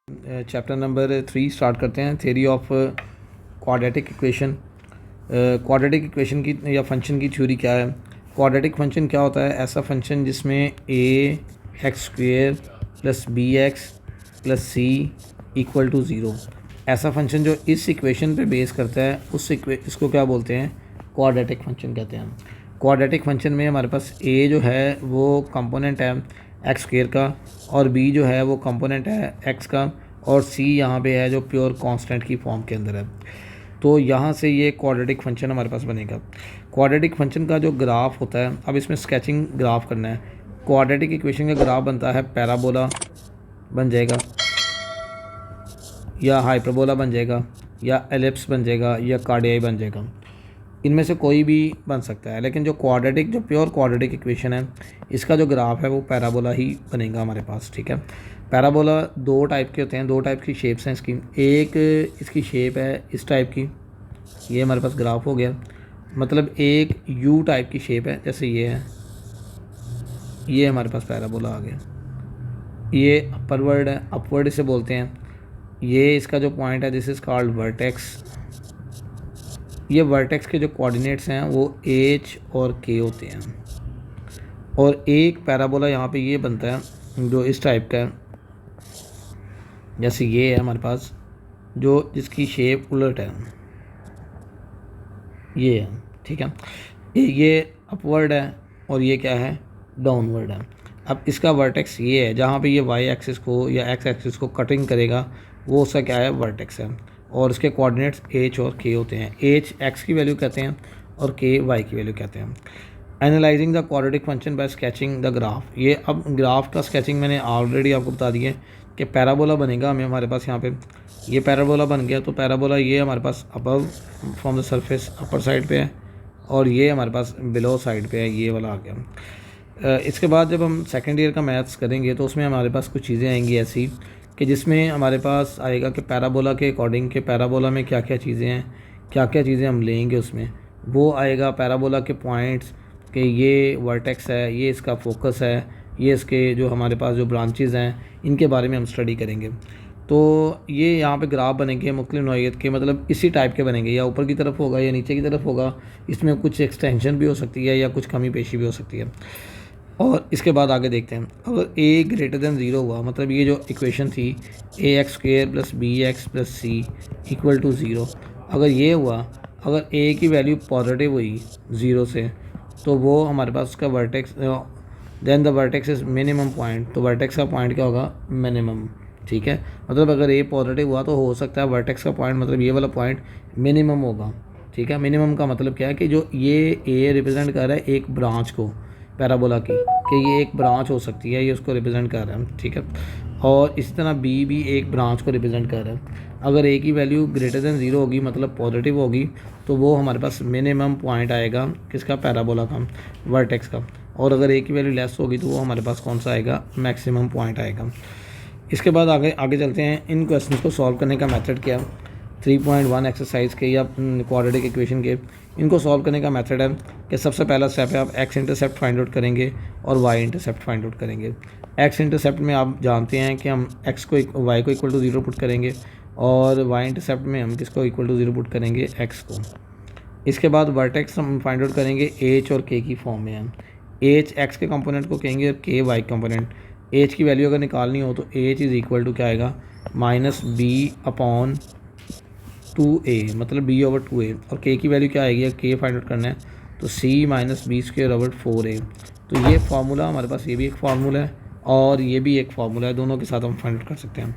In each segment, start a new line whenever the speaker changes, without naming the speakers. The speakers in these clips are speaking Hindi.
चैप्टर नंबर 3 स्टार्ट करते हैं। Theory of quadratic equation. Quadratic equation की या फंक्शन की थ्योरी क्या है? क्वाड्रेटिक फंक्शन क्या होता है? ऐसा फंक्शन जिसमें a x square plus b x plus c equal to zero. ऐसा फंक्शन जो इस इक्वेशन पे बेस करता है इसको क्या बोलते हैं? क्वाड्रेटिक फंक्शन कहते हैं। क्वाड्रेटिक फंक्शन में हमारे पास ए जो है वो कंपोनेंट है एक्स स्क्वेयर का, और बी जो है वो कंपोनेंट है एक्स का, और सी यहाँ पे है जो प्योर कांस्टेंट की फॉर्म के अंदर है। तो यहाँ से ये क्वाड्रेटिक फंक्शन हमारे पास बनेगा। क्वाड्रेटिक फंक्शन का जो ग्राफ होता है, अब इसमें स्केचिंग ग्राफ करना है। क्वाड्रेटिक इक्वेशन का ग्राफ बनता है पैराबोला बन जाएगा, या हाइपरबोला बन जाएगा, या एलिप्स बन जाएगा, या कार्डियाई बन जाएगा। इनमें से कोई भी बन सकता है, लेकिन जो प्योर क्वाड्रेटिक इक्वेशन है इसका जो ग्राफ है वो पैराबोला ही बनेगा हमारे पास। ठीक है, पैराबोला दो टाइप के होते हैं, दो टाइप की शेप्स हैं इसकी। एक इसकी शेप है इस टाइप की, ये हमारे पास ग्राफ हो गया। मतलब एक यू टाइप की शेप है, जैसे ये है, ये हमारे पास पैराबोला आ गया। ये अपरवर्ड है, अपवर्ड इसे बोलते हैं। ये इसका जो पॉइंट है दिस इज़ कॉल्ड वर्टेक्स। ये वर्टेक्स के जो कोऑर्डिनेट्स हैं वो एच और के होते हैं। और एक पैराबोला यहाँ पे ये बनता है जो इस टाइप का है, जैसे ये है हमारे पास, जो जिसकी शेप उलट है, ये है। ठीक है, ये अपवर्ड है और ये क्या है? डाउनवर्ड है। अब इसका वर्टेक्स ये है, जहाँ पे ये वाई एक्सिस को या एक्स एक्सिस को कटिंग करेगा वो उसका क्या है? वर्टेक्स है। और इसके कोऑर्डिनेट्स एच और के होते हैं। एच एक्स की वैल्यू कहते हैं और के वाई की वैल्यू कहते हैं। Analysing the quadratic function by sketching the graph. ये अब ग्राफ का स्केचिंग मैंने ऑलरेडी आपको बता दिया कि पैराबोला बनेगा हमें हमारे पास यहाँ पे। ये पैराबोला बन गया, तो पैराबोला ये हमारे पास above from the surface upper side पे है, और ये हमारे पास बिलो साइड पे है, ये वाला आ गया। इसके बाद जब हम सेकेंड ईयर का मैथ्स करेंगे तो उसमें हमारे पास कुछ चीज़ें आएंगी ऐसी कि जिसमें हमारे पास आएगा कि पैराबोला के अकॉर्डिंग के पैराबोला में क्या क्या चीज़ें हैं, क्या क्या चीज़ें हम लेंगे उसमें। वो आएगा पैराबोला के पॉइंट्स कि ये वर्टेक्स है, ये इसका फोकस है, ये इसके जो हमारे पास जो ब्रांचेज़ हैं इनके बारे में हम स्टडी करेंगे। तो ये यहाँ पे ग्राफ बनेंगे मुख्तलिफ नौइयत के, मतलब इसी टाइप के बनेंगे, या ऊपर की तरफ होगा या नीचे की तरफ होगा। इसमें कुछ एक्सटेंशन भी हो सकती है या कुछ कमी पेशी भी हो सकती है। और इसके बाद आगे देखते हैं, अगर ए ग्रेटर देन ज़ीरो हुआ, मतलब ये जो इक्वेशन थी a x square plus b x plus c equal to zero, अगर ये हुआ, अगर ए की वैल्यू पॉजिटिव हुई ज़ीरो से, तो वो हमारे पास उसका vertex, then the vertex is minimum point. तो वर्टेक्स का पॉइंट क्या होगा? मिनिमम। ठीक है, मतलब अगर ए पॉजिटिव हुआ तो हो सकता है वर्टेक्स का पॉइंट, मतलब ये वाला पॉइंट मिनिमम होगा। ठीक है, मिनिमम का मतलब क्या है कि जो ये ए रिप्रेजेंट कर रहा है एक ब्रांच को पैराबोला की, कि ये एक ब्रांच हो सकती है, ये उसको रिप्रेजेंट कर रहा है। ठीक है, और इसी तरह बी भी एक ब्रांच को रिप्रेजेंट कर रहा है। अगर ए की वैल्यू ग्रेटर देन ज़ीरो होगी, मतलब पॉजिटिव होगी, तो वो हमारे पास मिनिमम पॉइंट आएगा किसका? पैराबोला का, वर्टेक्स का। और अगर ए की वैल्यू लेस होगी तो वो हमारे पास कौन सा आएगा? मैक्सिमम पॉइंट आएगा। इसके बाद आगे चलते हैं। इन क्वेश्चंस को सॉल्व करने का मेथड क्या है? 3.1 एक्सरसाइज के या क्वाड्रेटिक इक्वेशन के, इनको सॉल्व करने का मेथड है कि सबसे पहला स्टेप है आप एक्स इंटरसेप्ट फाइंड आउट करेंगे और वाई इंटरसेप्ट फाइंड आउट करेंगे। एक्स इंटरसेप्ट में आप जानते हैं कि हम एक्स को वाई को इक्वल टू ज़ीरो पुट करेंगे, और वाई इंटरसेप्ट में हम किसको इक्वल टू ज़ीरो पुट करेंगे? एक्स को। इसके बाद वर्टेक्स हम फाइंड आउट करेंगे एच और के की फॉर्म में। हम एच एक्स के कंपोनेंट को कहेंगे और के वाई कंपोनेंट। एच की वैल्यू अगर निकालनी हो तो एच इज़ इक्वल टू क्या आएगा? माइनस बी अपॉन 2a, मतलब b ओवर 2a। और k की वैल्यू क्या आएगी? k फाइंड आउट करना है तो c minus B square over 4a। तो ये फार्मूला हमारे पास, ये भी एक फार्मूला है और ये भी एक फार्मूला है, दोनों के साथ हम फाइंड आउट कर सकते हैं।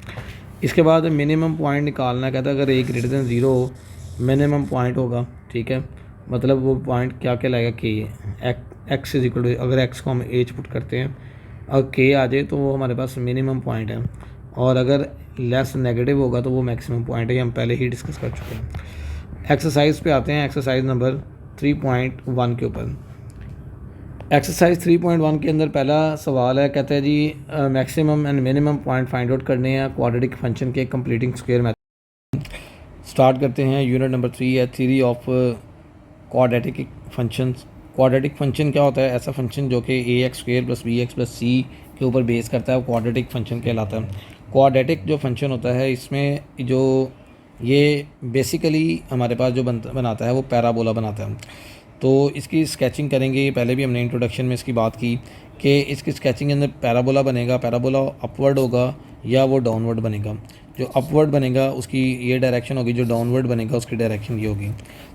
इसके बाद मिनिमम पॉइंट निकालना कहता है, अगर a ग्रेटर देन ज़ीरो हो मिनिमम पॉइंट होगा। ठीक है, मतलब वो पॉइंट क्या कहलाएगा? k। X is equal to, अगर x को हम h पुट करते हैं और k आ जाए तो वो हमारे पास मिनिमम पॉइंट है, और अगर लेस नेगेटिव होगा तो वो मैक्सिमम पॉइंट है। ये हम पहले ही डिस्कस कर चुके हैं। एक्सरसाइज पे आते हैं, एक्सरसाइज नंबर 3.1 के ऊपर। एक्सरसाइज 3.1 के अंदर पहला सवाल है, कहते हैं जी maximum and minimum point find out करने हैं क्वाड्रेटिक फंक्शन के कंप्लीटिंग स्क्वायर मेथड। स्टार्ट करते हैं। यूनिट नंबर 3 है theory of quadratic functions. Quadratic function क्या होता है? ऐसा फंक्शन जो कि a x square plus b x plus c के ऊपर बेस करता है, वो क्वाड्रेटिक फंक्शन कहलाता है। क्वाड्रेटिक जो फंक्शन होता है इसमें जो ये बेसिकली हमारे पास जो बनाता है वो पैराबोला बनाता है। तो इसकी स्केचिंग करेंगे, पहले भी हमने इंट्रोडक्शन में इसकी बात की कि इसकी स्केचिंग के अंदर पैराबोला बनेगा, पैराबोला अपवर्ड होगा या वो डाउनवर्ड बनेगा। जो अपवर्ड बनेगा उसकी ये डायरेक्शन होगी, जो डाउनवर्ड बनेगा उसकी डायरेक्शन ये होगी।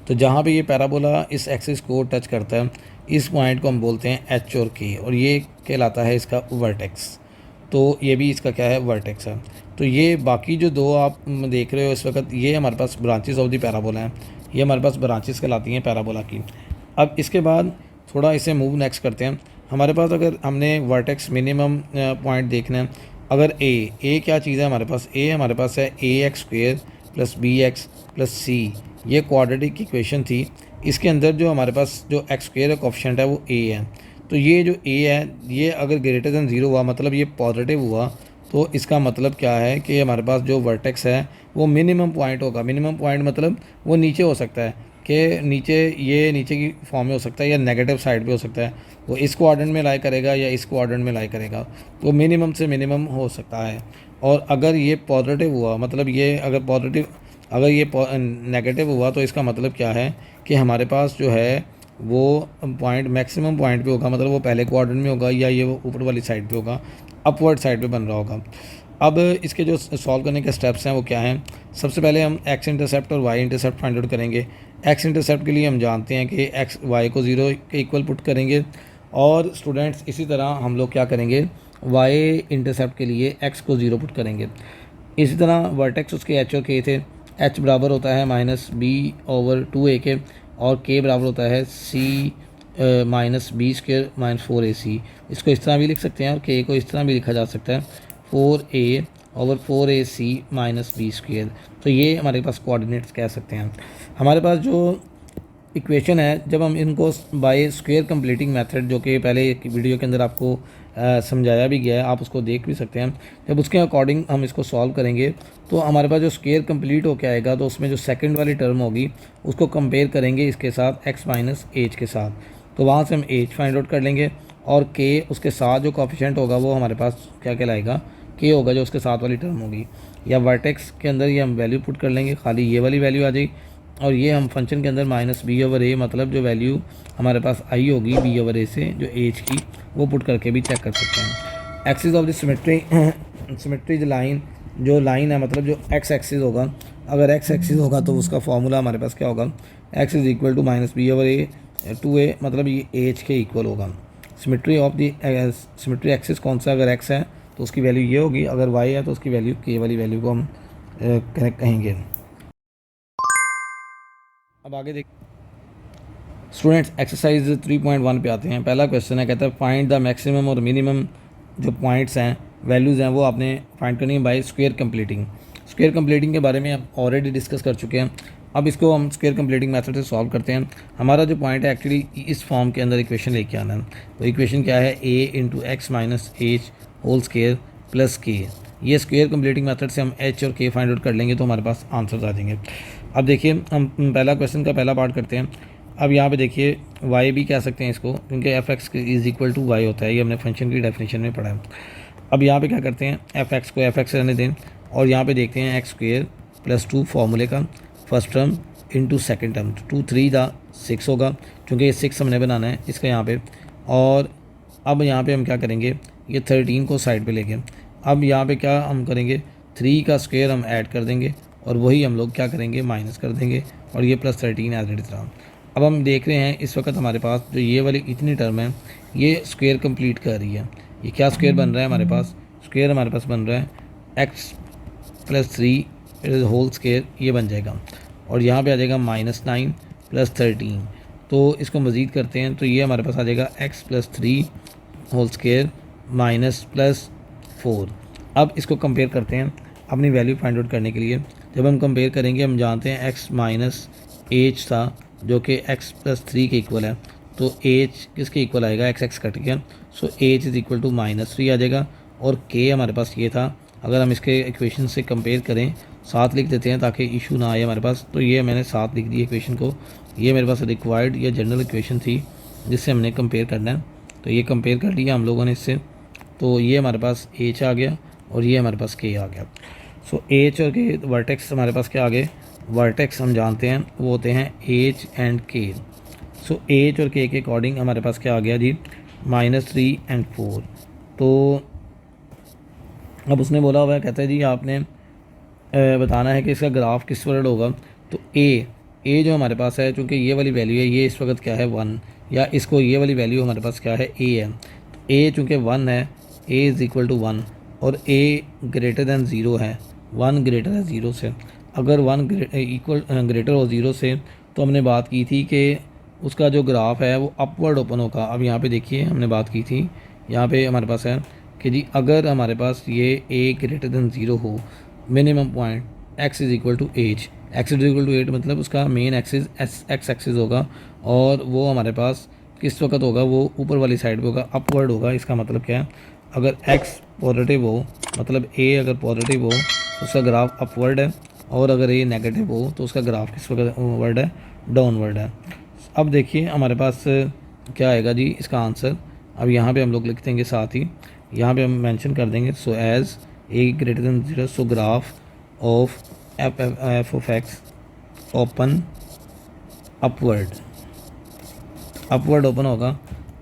तो जहाँ पे ये पैराबोला इस एक्सिस को टच करता है इस पॉइंट को हम बोलते हैं एच और के, और ये कहलाता है इसका वर्टेक्स। तो ये भी इसका क्या है, वर्टेक्स है। तो ये बाकी जो दो आप देख रहे हो इस वक्त, ये हमारे पास ब्रांचेस ऑफ द पैराबोला हैं, ये हमारे पास ब्रांचेस कहलाती हैं पैराबोला की। अब इसके बाद थोड़ा इसे मूव नेक्स्ट करते हैं। हमारे पास अगर हमने वर्टेक्स मिनिमम पॉइंट देखना है, अगर ए क्या चीज़ है हमारे पास, हमारे पास है a x square plus b x plus c, ये क्वाड्रेटिक इक्वेशन थी। इसके अंदर जो हमारे पास जो एक्स स्क्वेयर का कोफिशिएंट है वो ए है। तो ये जो ए है ये अगर ग्रेटर दैन 0 हुआ मतलब ये पॉजिटिव हुआ, तो इसका मतलब क्या है कि हमारे पास जो वर्टेक्स है वो मिनिमम पॉइंट होगा। मिनिमम पॉइंट मतलब वो नीचे हो सकता है कि नीचे की फॉर्म में हो सकता है या नेगेटिव साइड पे हो सकता है, वो इस क्वाड्रेंट में लाई करेगा या इस क्वाड्रेंट में लाई करेगा, वो मिनिमम से मिनिमम हो सकता है। और अगर ये पॉजिटिव हुआ मतलब ये अगर ये नेगेटिव हुआ तो इसका मतलब क्या है कि हमारे पास जो है वो पॉइंट मैक्सिमम पॉइंट पे होगा, मतलब वो पहले क्वाड्रेंट में होगा या ये वो ऊपर वाली साइड पे होगा, अपवर्ड साइड पे बन रहा होगा। अब इसके जो सॉल्व करने के स्टेप्स हैं वो क्या हैं। सबसे पहले हम एक्स इंटरसेप्ट और वाई इंटरसेप्ट फाइंड आउट करेंगे। एक्स इंटरसेप्ट के लिए हम जानते हैं कि एक्स वाई को 0 के इक्वल पुट करेंगे, और स्टूडेंट्स इसी तरह हम लोग क्या करेंगे, वाई इंटरसेप्ट के लिए एक्स को 0 पुट करेंगे। इसी तरह वर्टेक्स उसके एच और के थे, एच बराबर होता है -b/2a के, और के बराबर होता है c -b² -4ac। इसको इस तरह भी लिख सकते हैं और के को इस तरह भी लिखा जा सकता है 4a/4ac -b²। तो ये हमारे पास कोऑर्डिनेट्स कह सकते हैं। हमारे पास जो इक्वेशन है, जब हम इनको बाय स्क्वायर कंप्लीटिंग मेथड, जो कि पहले एक वीडियो के अंदर आपको समझाया भी गया है, आप उसको देख भी सकते हैं, जब उसके अकॉर्डिंग हम इसको सॉल्व करेंगे तो हमारे पास जो स्क्वायर कंप्लीट होकर आएगा तो उसमें जो सेकंड वाली टर्म होगी उसको कंपेयर करेंगे इसके साथ x माइनस एच के साथ, तो वहाँ से हम एच फाइंड आउट कर लेंगे, और के उसके साथ जो कोफिशिएंट होगा वो हमारे पास क्या कहलाएगा, के होगा, जो उसके साथ वाली टर्म होगी। या वर्टेक्स के अंदर ये हम वैल्यू पुट कर लेंगे, खाली ये वाली वैल्यू आ जाएगी, और ये हम फंक्शन के अंदर -b/a मतलब जो वैल्यू हमारे पास आई होगी b/a से जो एच की, वो पुट करके भी चेक कर सकते हैं। एक्सिस ऑफ द सिमेट्री जो लाइन है मतलब जो एक्स एक्सिस होगा, अगर एक्स एक्सिस होगा तो उसका फॉर्मूला हमारे पास क्या होगा, x is equal to -b/2a मतलब ये एच के इक्वल होगा। Symmetry of the symmetry axis कौन सा, अगर x है तो उसकी वैल्यू ये होगी, अगर y है तो उसकी वैल्यू k वाली वैल्यू को हम कहेंगे। अब आगे देख स्टूडेंट्स, एक्सरसाइज 3.1 पे आते हैं। पहला क्वेश्चन है, कहता है फाइंड द मैक्सिमम और मिनिमम जो पॉइंट्स हैं, वैल्यूज़ हैं, वो आपने फाइंड करनी है bye square completing. Square completing के बारे में हम ऑलरेडी डिस्कस कर चुके हैं। अब इसको हम स्क्वायर कंप्लीटिंग मेथड से सॉल्व करते हैं। हमारा जो पॉइंट है एक्चुअली इस फॉर्म के अंदर इक्वेशन लेके आना है। तो इक्वेशन क्या है, a × x minus H whole square plus K. ये स्क्वायर कंप्लीटिंग मेथड से हम h और k फाइंड आउट कर लेंगे तो हमारे पास आंसर आ जाएंगे। अब देखिए हम पहला क्वेश्चन का पहला पार्ट करते हैं। अब यहाँ पे देखिए y भी कह सकते हैं इसको, क्योंकि f(x) is equal to y होता है, ये हमने फंक्शन की डेफिनेशन में पढ़ा है। अब यहाँ पे क्या करते हैं, f(x) को f(x) रहने दें, और यहाँ पे देखते हैं x स्क्वेयर प्लस 2 फार्मूले का first term into second term, 2 3 दा 6 होगा, क्योंकि ये 6 हमने बनाना है इसका यहाँ पे। और अब यहाँ पे हम क्या करेंगे, ये 13 को साइड पे लेके, अब यहाँ पे क्या हम करेंगे, 3 का स्क्वायर हम ऐड कर देंगे और वही हम लोग क्या करेंगे, माइनस कर देंगे, और ये प्लस 13 एज इट इज़ रहा। अब हम देख रहे हैं इस वक्त हमारे पास जो ये वाली इतनी टर्म है ये स्क्वायर कंप्लीट कर रही है। ये क्या स्क्वायर बन रहा है हमारे पास, स्क्वायर हमारे पास बन रहा है x प्लस 3 होल स्क्वायर, ये बन जाएगा, और यहाँ पे आ जाएगा -9 प्लस 13। तो इसको मज़ीद करते हैं तो ये हमारे पास आ जाएगा x plus 3 whole square minus plus 4। अब इसको कंपेयर करते हैं अपनी वैल्यू फाइंड आउट करने के लिए। जब हम कंपेयर करेंगे हम जानते हैं x माइनस एच था जो कि x प्लस 3 के इक्वल है, तो h किसके इक्वल आएगा, x कट गया, सो h इज़ इक्वल टू -3 आ जाएगा, और k हमारे पास ये था। अगर हम इसके इक्वेशन से कंपेयर करें, साथ लिख देते हैं ताकि इशू ना आए हमारे पास, तो ये मैंने साथ लिख दी इक्वेशन को। ये मेरे पास रिक्वायर्ड या जनरल इक्वेशन थी जिससे हमने कंपेयर करना है, तो ये कंपेयर कर लिया हम लोगों ने इससे, तो ये हमारे पास h आ गया, और ये हमारे पास के आ गया। सो एच और के वर्टेक्स हमारे पास क्या आ गए, वर्टेक्स हम जानते हैं वो होते हैं एच एंड के। सो एच और के अकॉर्डिंग हमारे पास क्या आ गया जी, -3 एंड 4। तो अब उसने बोला हुआ है, कहता है जी आपने बताना है कि इसका ग्राफ किस वर्ड होगा। तो ए जो हमारे पास है, चूँकि ये वाली वैल्यू है, ये इस वक्त क्या है 1, या इसको ये वाली वैल्यू हमारे पास क्या है ए है। तो ए चूँकि 1 है, ए इज़ इक्वल टू 1 और ए ग्रेटर दैन 0 है, 1 ग्रेटर है 0 से। अगर 1 इक्वल ग्रेटर हो 0 से, तो हमने बात की थी कि उसका जो ग्राफ है वो अपवर्ड ओपन होगा। अब यहाँ पे देखिए हमने बात की थी, यहाँ पे हमारे पास है कि जी अगर हमारे पास ये ए ग्रेटर दैन 0 हो, minimum point X is equal to H, X is equal to 8, मतलब उसका मेन एक्सिस एक्स एक्सिस होगा और वो हमारे पास किस वक्त होगा, वो ऊपर वाली साइड पे होगा, अपवर्ड होगा। इसका मतलब क्या है, अगर एक्स पॉजिटिव हो, मतलब ए अगर पॉजिटिव हो तो उसका ग्राफ अपवर्ड है, और अगर ए नेगेटिव हो तो उसका ग्राफ किस वक्त वर्ड है, डाउनवर्ड है। अब देखिए हमारे पास क्या आएगा जी इसका आंसर। अब यहाँ पे हम लोग लिख देंगे, साथ ही यहाँ पे हम मेंशन कर देंगे, so as a greater than 0, so graph of f of x open upward, upward open होगा।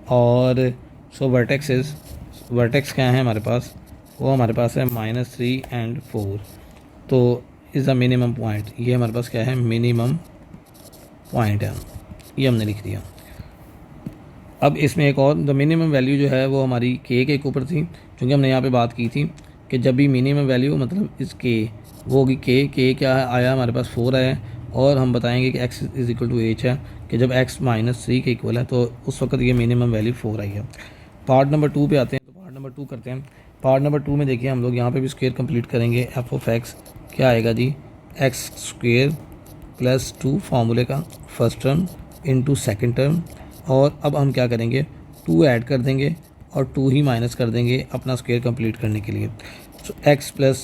और सो वर्टेक्स क्या है हमारे पास, वो हमारे पास है -3 एंड 4। तो इज़ द मिनिमम पॉइंट, ये हमारे पास क्या है, मिनिमम पॉइंट है, ये हमने लिख दिया। अब इसमें एक और, द मिनिमम वैल्यू जो है वो हमारी के ऊपर थी, क्योंकि हमने यहाँ पे बात की थी कि जब भी मिनिमम वैल्यू मतलब इस के, वो होगी के क्या है, आया हमारे पास 4 आया, और हम बताएंगे कि x is equal to h है, कि जब x -3 के इक्वल है तो उस वक्त ये मिनिमम वैल्यू 4 आई है। पार्ट नंबर 2 पे आते हैं, तो पार्ट नंबर 2 करते हैं। पार्ट नंबर 2 में देखिए हम लोग यहाँ पे भी स्क्वायर कंप्लीट करेंगे। एफ ऑफ एक्स क्या आएगा जी, एक्स स्क्वायर प्लस 2 फार्मूले का first term into second term, और अब हम क्या करेंगे, 2 ऐड कर देंगे और 2 ही माइनस कर देंगे अपना स्क्वायर कंप्लीट करने के लिए। सो एक्स प्लस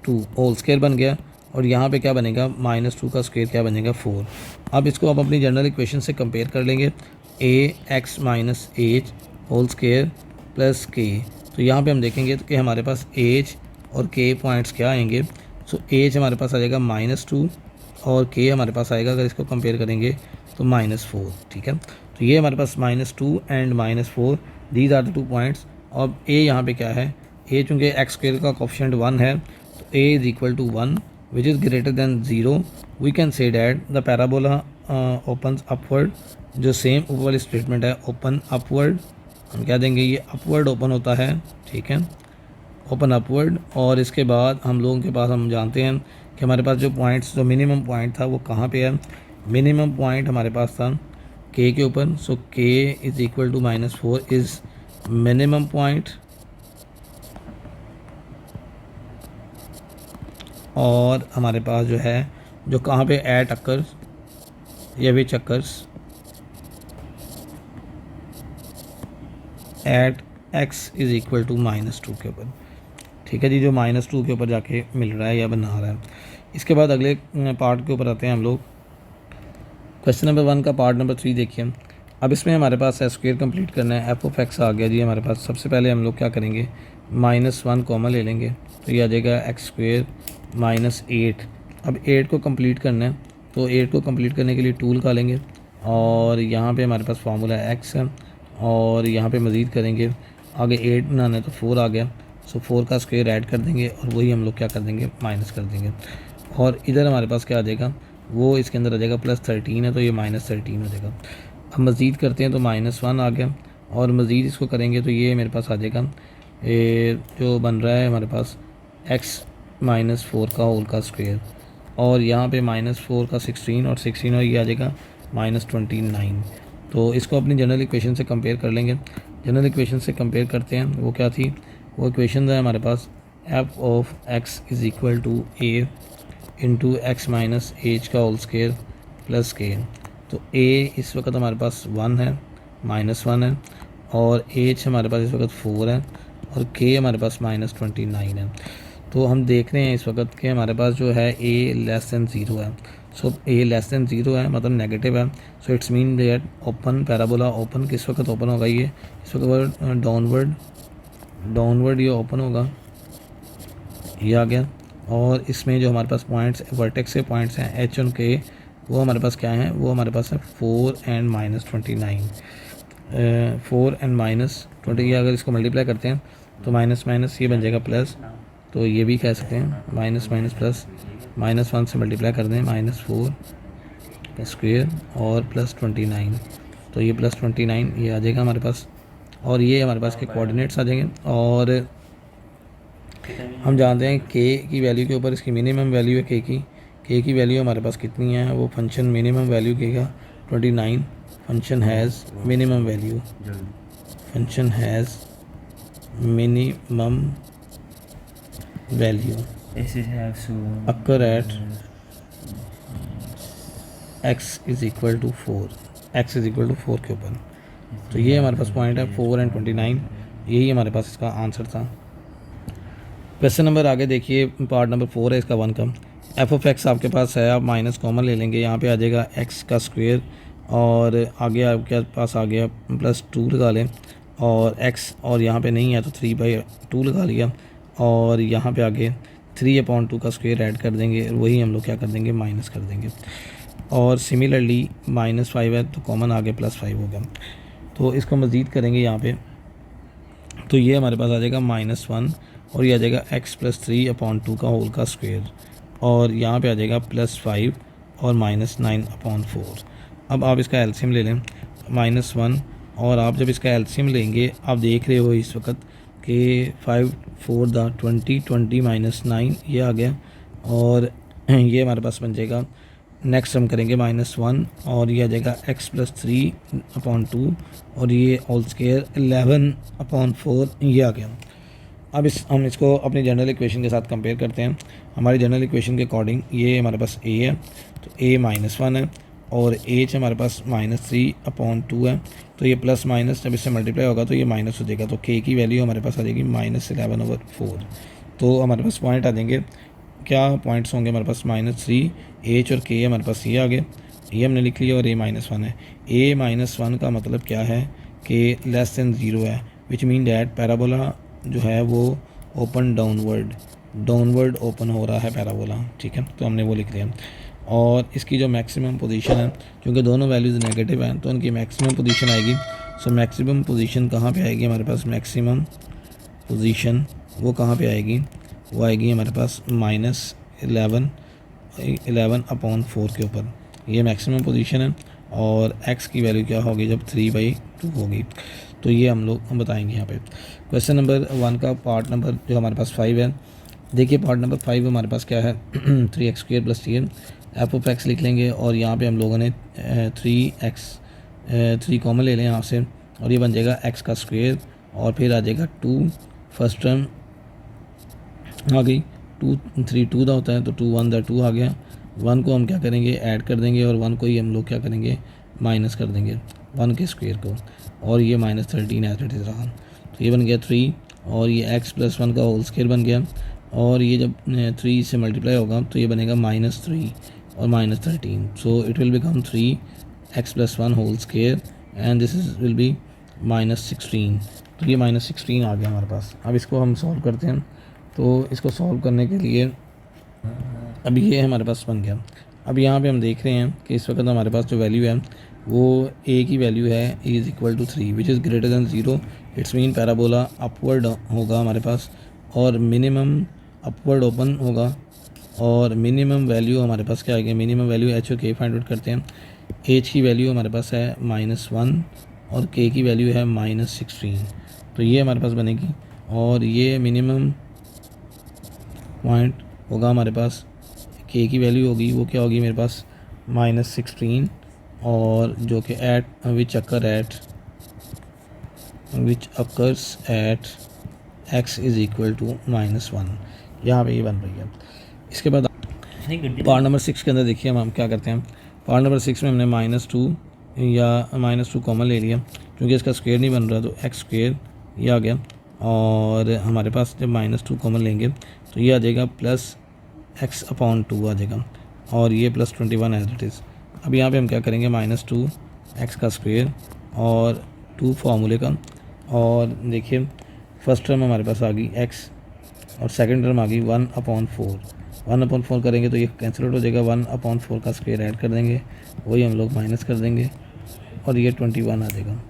2 होल स्क्वायर बन गया, और यहाँ पे क्या बनेगा, -2 का स्क्वायर क्या बनेगा 4। अब इसको आप अपनी जनरल इक्वेशन से कंपेयर कर लेंगे, a x minus H whole square plus k. तो यहाँ पे हम देखेंगे तो कि हमारे पास एच और के पॉइंट्स क्या आएंगे। सो एच हमारे पास आ जाएगा -2 और के हमारे पास आएगा, अगर इसको कंपेयर करेंगे तो -4। ठीक है, तो ये हमारे पास -2 and -4, these are the 2 points. और ए यहाँ पे क्या है, ए चूँकि एक्स स्क्वायर का कोफिशिएंट 1 है, तो a is equal to 1 which is greater than 0। We can say that the parabola opens upward, जो सेम ऊपर वाली स्टेटमेंट है ओपन अपवर्ड, हम क्या देंगे, ये अपवर्ड ओपन होता है। ठीक है, ओपन अपवर्ड। और इसके बाद हम लोगों के पास, हम जानते हैं कि हमारे पास जो पॉइंट्स, जो मिनिमम पॉइंट था वो कहाँ पे है, मिनिमम पॉइंट हमारे पास था के ऊपर। So k is equal to -4 is minimum point, और हमारे पास जो है, जो कहाँ पे एट अकर्स या which occurs at x is equal to -2 के ऊपर। ठीक है जी, जो -2 के ऊपर जाके मिल रहा है या बना रहा है। इसके बाद अगले पार्ट के ऊपर आते हैं हम लोग। क्वेश्चन नंबर 1 का पार्ट नंबर 3 देखिए। अब इसमें हमारे पास स्क्वायर कंप्लीट करना है, एफ ऑफ एक्स आ गया जी हमारे पास। सबसे पहले हम लोग क्या करेंगे, -1 कॉमन ले लेंगे, तो ये आ जाएगा एक्स स्क्वायर -8। अब 8 को कंप्लीट करना है, तो 8 को कंप्लीट करने के लिए 2 निकालेंगे लेंगे, और यहाँ पे हमारे पास फार्मूला एक्स है, और यहाँ पे मज़ीद करेंगे, आगे 8 बनाना है तो 4 आ गया। सो 4 का स्क्वायर ऐड कर देंगे, और वही हम लोग क्या कर देंगे, माइनस कर देंगे। और इधर हमारे पास क्या आ जाएगा, वो इसके अंदर आ जाएगा +13 है, तो ये -13 हो जाएगा। अब मज़ीद करते हैं तो -1 आ गया, और मज़ीद इसको करेंगे तो ये मेरे पास आ जाएगा, ये जो बन रहा है हमारे पास x -4 का होल का स्क्वायर, और यहाँ पे -4 का 16 और 16, और ये आ जाएगा -29। तो इसको अपनी जनरल इक्वेशन से कंपेयर कर लेंगे। जनरल इक्वेशन से कंपेयर करते हैं, वो क्या थी, वो इक्वेशन है हमारे पास f of x is equal to a into x minus h का होल स्क्वायर प्लस के। तो ए इस वक्त हमारे पास 1 है, -1 है, और एच हमारे पास इस वक्त 4 है, और के हमारे पास -29 है। तो हम देख रहे हैं इस वक्त कि हमारे पास जो है ए लेस दैन 0 है। सो ए लेस दैन 0 है, मतलब नेगेटिव है। So it's mean that open parabola open किस वक्त ओपन होगा, ये इस वक्त डाउनवर्ड ये ओपन होगा, ये आ गया। और इसमें जो हमारे पास पॉइंट्स वर्टेक्स से पॉइंट्स हैं एच और के, वो हमारे पास क्या हैं, वो हमारे पास है 4 एंड -29। 4 एंड -20, अगर इसको मल्टीप्लाई करते हैं तो माइनस माइनस ये बन जाएगा प्लस, तो ये भी कह सकते हैं माइनस माइनस प्लस, -1 से मल्टीप्लाई कर दें -4 का स्क्वेयर और +29, तो ये +29 ये आ जाएगा हमारे पास। और ये हमारे पास के कोऑर्डिनेट्स आ जाएंगे। और हम जानते हैं के की वैल्यू के ऊपर इसकी मिनिमम वैल्यू है के की वैल्यू हमारे पास कितनी है, वो फंक्शन मिनिमम वैल्यू केगा 29। Function has minimum value, function has minimum value occur at x is equal to 4, x is equal to 4 के ऊपर। तो ये हमारे पास पॉइंट है 4 एंड 29, यही हमारे पास इसका आंसर था। क्वेश्चन नंबर आगे देखिए, पार्ट नंबर 4 है इसका 1 का। एफ ऑफ एक्स आपके पास है, आप माइनस कॉमन ले लेंगे, यहाँ पे आ जाएगा एक्स का स्क्वेयर और आगे आपके पास आ गया +2 लगा लें, और एक्स और यहाँ पे नहीं है तो 3/2 लगा लिया, और यहाँ पे आगे 3/2 का स्क्वेयर ऐड कर देंगे, वही हम लोग क्या कर देंगे माइनस कर देंगे। और सिमिलरली -5 है तो कॉमन आगे +5 हो गया, तो इसको मज़ीद करेंगे यहाँ पे, तो ये हमारे पास आ जाएगा -1 और ये आ जाएगा x + 3/2 का होल का स्क्वेयर, और यहाँ पे आ जाएगा +5 और -9/4। अब आप इसका एलसीएम ले लें -1, और आप जब इसका एलसीएम लेंगे आप देख रहे हो इस वक्त कि 5 4 20 20 -9 ये आ गया, और ये हमारे पास बन जाएगा। नेक्स्ट हम करेंगे -1 और ये आ जाएगा x + 3/2 और ये होल स्क्वायर 11/4 ये आ गया। अब हम इसको अपनी जनरल इक्वेशन के साथ कंपेयर करते हैं। हमारी जनरल इक्वेशन के अकॉर्डिंग ये हमारे पास a है, तो a -1 है, और h हमारे पास -3/2 है, तो ये प्लस माइनस जब इससे मल्टीप्लाई होगा तो ये माइनस हो जाएगा, तो k की वैल्यू हमारे पास आ जाएगी -11/4। तो हमारे पास पॉइंट आ जाएंगे, क्या पॉइंट्स होंगे हमारे पास -3, h और k हमारे पास ये आ गए, ये हमने लिख लिया, और a -1 है। a -1 का मतलब क्या है कि <0 है, विच मीन डैट पैराबोला जो है वो ओपन डाउनवर्ड ओपन हो रहा है पैराबोला, ठीक है, तो हमने वो लिख लिया। और इसकी जो मैक्सिमम पोजीशन है, क्योंकि दोनों वैल्यूज़ नेगेटिव हैं तो उनकी मैक्सिमम पोजीशन आएगी। सो मैक्सिमम पोजीशन कहाँ पे आएगी हमारे पास, मैक्सिमम पोजीशन वो कहाँ पे आएगी, वो आएगी हमारे पास -11/4 के ऊपर, ये मैक्सिमम पोजीशन है। और x की वैल्यू क्या होगी जब 3/2 होगी, तो ये हम बताएंगे यहाँ पे। क्वेश्चन नंबर 1 का पार्ट नंबर जो हमारे पास 5 है, देखिए पार्ट नंबर 5 हमारे पास क्या है 3x² + 3 एफ ऑफ एक्स लिख लेंगे, और यहाँ पे हम लोगों ने 3 कॉमन ले लें यहाँ से, और ये बन जाएगा x का स्क्वेयर, और फिर आ जाएगा 2, फर्स्ट टर्म आ गई, 2 3 2 का होता है तो 2 1 2 आ गया, 1 को हम क्या करेंगे ऐड कर देंगे, और 1 को ही हम लोग क्या करेंगे माइनस कर देंगे 1 के स्क्वेयर को, और ये -13 एज इट इज़ रहा, तो ये बन गया 3, और ये x + 1 का होल स्क्वेयर बन गया, और ये जब 3 से मल्टीप्लाई होगा तो ये बनेगा -3 और -13, so it will become 3x + 1 whole square and this is will be -16, तो ये -16 आ गया हमारे पास। अब इसको हम सॉल्व करते हैं, तो इसको सॉल्व करने के लिए अब ये हमारे पास बन गया। अब यहाँ पे हम देख रहे हैं कि इस वक्त हमारे पास जो वैल्यू है वो a की वैल्यू है is equal to 3 which is greater than 0, it's mean parabola upward होगा हमारे पास, और मिनिमम अपवर्ड ओपन होगा, और मिनिमम वैल्यू हमारे पास क्या आएगी, मिनिमम वैल्यू h और k फाइंड आउट करते हैं। h की वैल्यू हमारे पास है -1 और k की वैल्यू है -16, तो ये हमारे पास बनेगी, और ये मिनिमम पॉइंट होगा हमारे पास, k की वैल्यू होगी वो क्या होगी मेरे पास -16, और जो कि which occurs at x is equal to -1, यहाँ पे ये बन रही है। इसके बाद पार्ट नंबर 6 के अंदर देखिए हम क्या करते हैं। पार्ट नंबर 6 में हमने -2 या -2 कॉमन ले लिया, क्योंकि इसका स्क्वायर नहीं बन रहा तो x² ये आ गया, और हमारे पास जब -2 कॉमन लेंगे तो ये आ जाएगा +x/2 आ जाएगा, और ये +21 एज इट इज़। अब यहाँ पे हम क्या करेंगे -2 x का स्क्वायर और 2 फार्मूले का, और देखिए फर्स्ट टर्म हमारे पास आ गई x और सेकंड टर्म आ गई 1/4। 1/4 करेंगे तो ये कैंसिल आउट हो जाएगा, 1/4 का स्क्वायर ऐड कर देंगे, वही हम लोग माइनस कर देंगे और ये 21 आ जाएगा।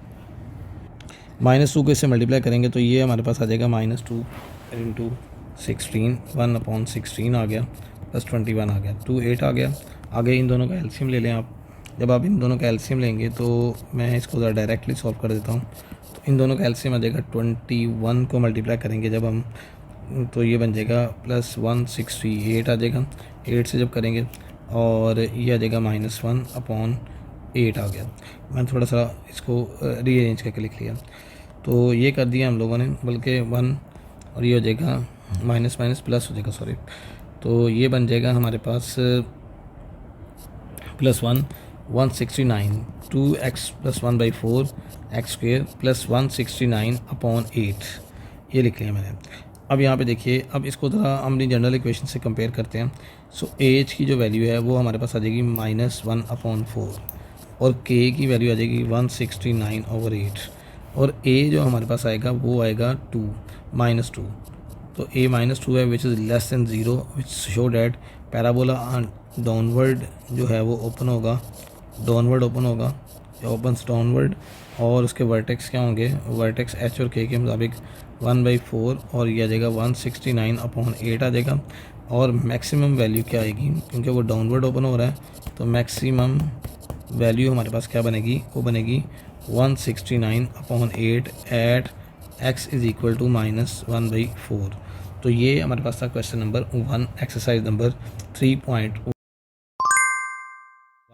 -2 को इससे मल्टीप्लाई करेंगे तो ये हमारे पास आ जाएगा -2 इंटू 16, 1/16 आ गया प्लस 21 आ गया, 2 8 आ गया। आगे इन दोनों का एलसीएम ले लें आप। जब आप इन दोनों का एलसीएम लेंगे तो मैं इसको ज़रा डायरेक्टली सॉल्व कर देता हूँ। तो इन दोनों का एलसीएम आ जाएगा, 21 को मल्टीप्लाई करेंगे जब हम तो ये बन जाएगा प्लस 168 आ जाएगा। 8 से जब करेंगे और ये आ जाएगा -1/8 आ गया। मैंने थोड़ा सा इसको रीअरेंज करके लिख लिया। तो ये कर दिया हम लोगों ने, बल्कि 1 और ये हो जाएगा माइनस माइनस प्लस हो जाएगा, सॉरी। तो ये बन जाएगा हमारे पास +1 169 2x + 1/4 x² + 169/8 ये लिख लिया मैंने। अब यहाँ पे देखिए, अब इसको ज़रा हम अपनी जनरल इक्वेशन से कंपेयर करते हैं। सो एज की जो वैल्यू है वो हमारे पास आ जाएगी -1/4 और k की वैल्यू आ जाएगी 169/8 और a जो हमारे पास आएगा वो आएगा -2। तो a -2 है which is less than 0, which show that parabola downward जो है वो ओपन होगा, डाउनवर्ड ओपन होगा या ओपन्स डाउनवर्ड। और उसके वर्टेक्स क्या होंगे, वर्टेक्स h और k के मुताबिक 1/4 और ये आ जाएगा 169/8 आ जाएगा। और मैक्सिमम वैल्यू क्या आएगी, क्योंकि वो डाउनवर्ड ओपन हो रहा है तो मैक्सिमम वैल्यू हमारे पास क्या बनेगी, वो बनेगी 169/8 एट x = -1/4। तो ये हमारे पास था क्वेश्चन नंबर 1, एक्सरसाइज नंबर 3.1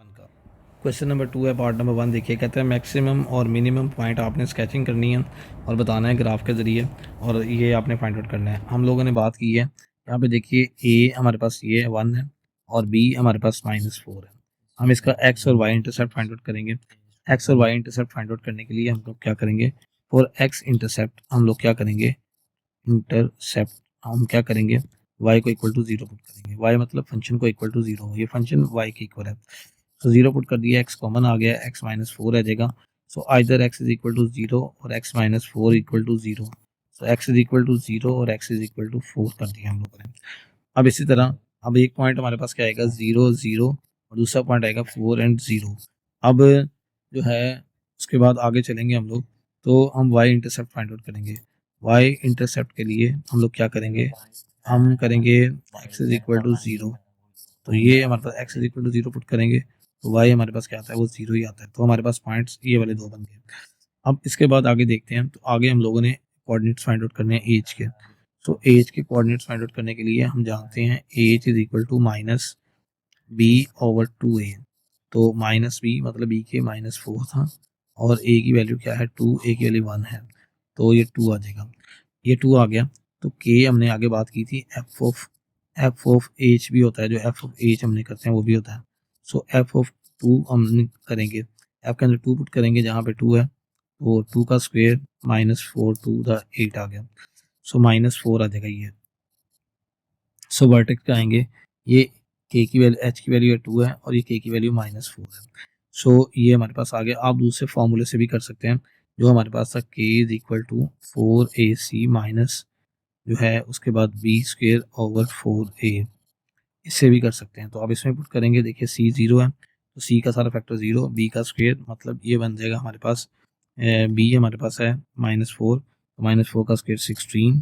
का। क्वेश्चन नंबर 2 है, पार्ट नंबर 1। देखिए, कहते हैं मैक्सिमम और मिनिमम पॉइंट आपने स्केचिंग करनी है और बताना है ग्राफ के ज़रिए, और ये आपने फाइंड आउट करना है। हम लोगों ने बात की है यहाँ पे, देखिए a हमारे पास ये 1 है और b हमारे पास -4 है। हम इसका x और y इंटरसेप्ट फाइंड आउट करेंगे। x और y इंटरसेप्ट फाइंड आउट करने के लिए हम लोग क्या करेंगे, फॉर x इंटरसेप्ट हम लोग क्या करेंगे, इंटरसेप्ट हम क्या करेंगे, y को इक्वल टू 0 पुट करेंगे। y मतलब फंक्शन को इक्वल टू 0, ये फंक्शन y के इक्वल है। तो 0 पुट कर दिया, x कॉमन आ गया, x -4 रह जाएगा। सो आइदर x = 0 और x -4 = 0। सो x = 0 और x = 4 कर दिया हम लोगों ने। अब इसी तरह अब एक पॉइंट हमारे पास क्या आएगा, 0 0 और दूसरा पॉइंट आएगा 4 और 0। अब जो है उसके बाद आगे चलेंगे हम लोग, तो हम y इंटरसेप्ट फाइंड आउट करेंगे। y इंटरसेप्ट के लिए हम लोग क्या करेंगे, हम करेंगे x = 0। तो ये हमारे पास x = 0 पुट करेंगे तो y हमारे पास क्या आता है, वो 0 ही आता है। तो हमारे पास पॉइंट्स ये वाले दो बन गए। अब इसके बाद आगे देखते हैं, तो आगे हम लोगों ने कोऑर्डिनेट्स फाइंड आउट करने हैं एज के। तो एज के कोऑर्डिनेट्स फाइंड आउट करने के लिए हम जानते हैं एज = -b/2a। तो -b मतलब b के -4 था और a की वैल्यू क्या है, 2, a की वैल्यू 1 है, तो ये 2 आ जाएगा। ये 2 आ गया तो k हमने आगे बात की थी, f ऑफ h भी होता है, जो f ऑफ h हमने करते हैं वो भी होता है। सो f ऑफ 2 हम करेंगे, f के अंदर 2 पुट करेंगे जहाँ पे 2 है, तो 2 का स्क्वायर -4 2 द 8 आ गया। सो -4 आ जाएगा ये। सो वर्टेक्स क्या आएंगे, ये k की वैल्यू, h की वैल्यू 2 है और ये k की वैल्यू -4 है। सो ये हमारे पास आ गया। आप दूसरे फॉर्मूले से भी कर सकते हैं, जो हमारे पास था k = 4ac माइनस जो है उसके बाद b²/4a, इससे भी कर सकते हैं। तो आप इसमें पुट करेंगे, देखिए c 0 है तो c का सारा फैक्टर 0, b का स्क्वायर मतलब ये बन जाएगा हमारे पास, b हमारे पास है -4 तो -4 का स्क्वायर 16।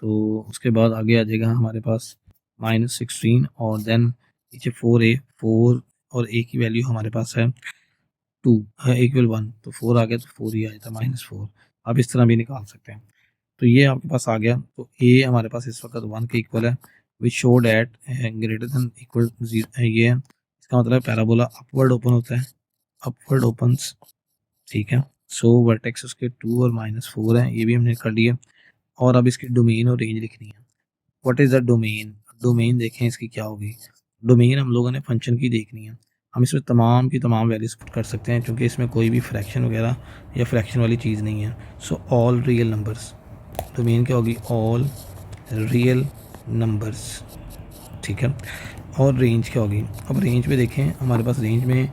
तो उसके बाद आगे आ जाएगा हमारे पास -16 और देन नीचे 4 और a की वैल्यू हमारे पास है 2 है, इक्वल 1 तो 4 आ गया, तो 4 ही आया था -4। आप इस तरह भी निकाल सकते हैं। तो ये आपके पास आ गया। तो a हमारे पास इस वक्त 1 के इक्वल है, which show that greater than equal 0 ये है। इसका मतलब पैराबोला अपवर्ड ओपन होता है, अपवर्ड ओपन्स, ठीक है। सो वर्टेक्स उसके 2 और -4 है, ये भी हमने कर लिया। और अब इसकी डोमेन और रेंज लिखनी है। What is the domain, domain देखें इसकी क्या होगी। डोमेन हम लोगों ने फंक्शन की देखनी है। हम इसमें तमाम की तमाम वैल्यूज पुट कर सकते हैं, क्योंकि इसमें कोई भी फ्रैक्शन वगैरह या फ्रैक्शन वाली चीज़ नहीं है। So all real numbers, domain क्या होगी, ऑल रियल नंबर्स, ठीक है। और रेंज क्या होगी, अब रेंज पे देखें, हमारे पास रेंज में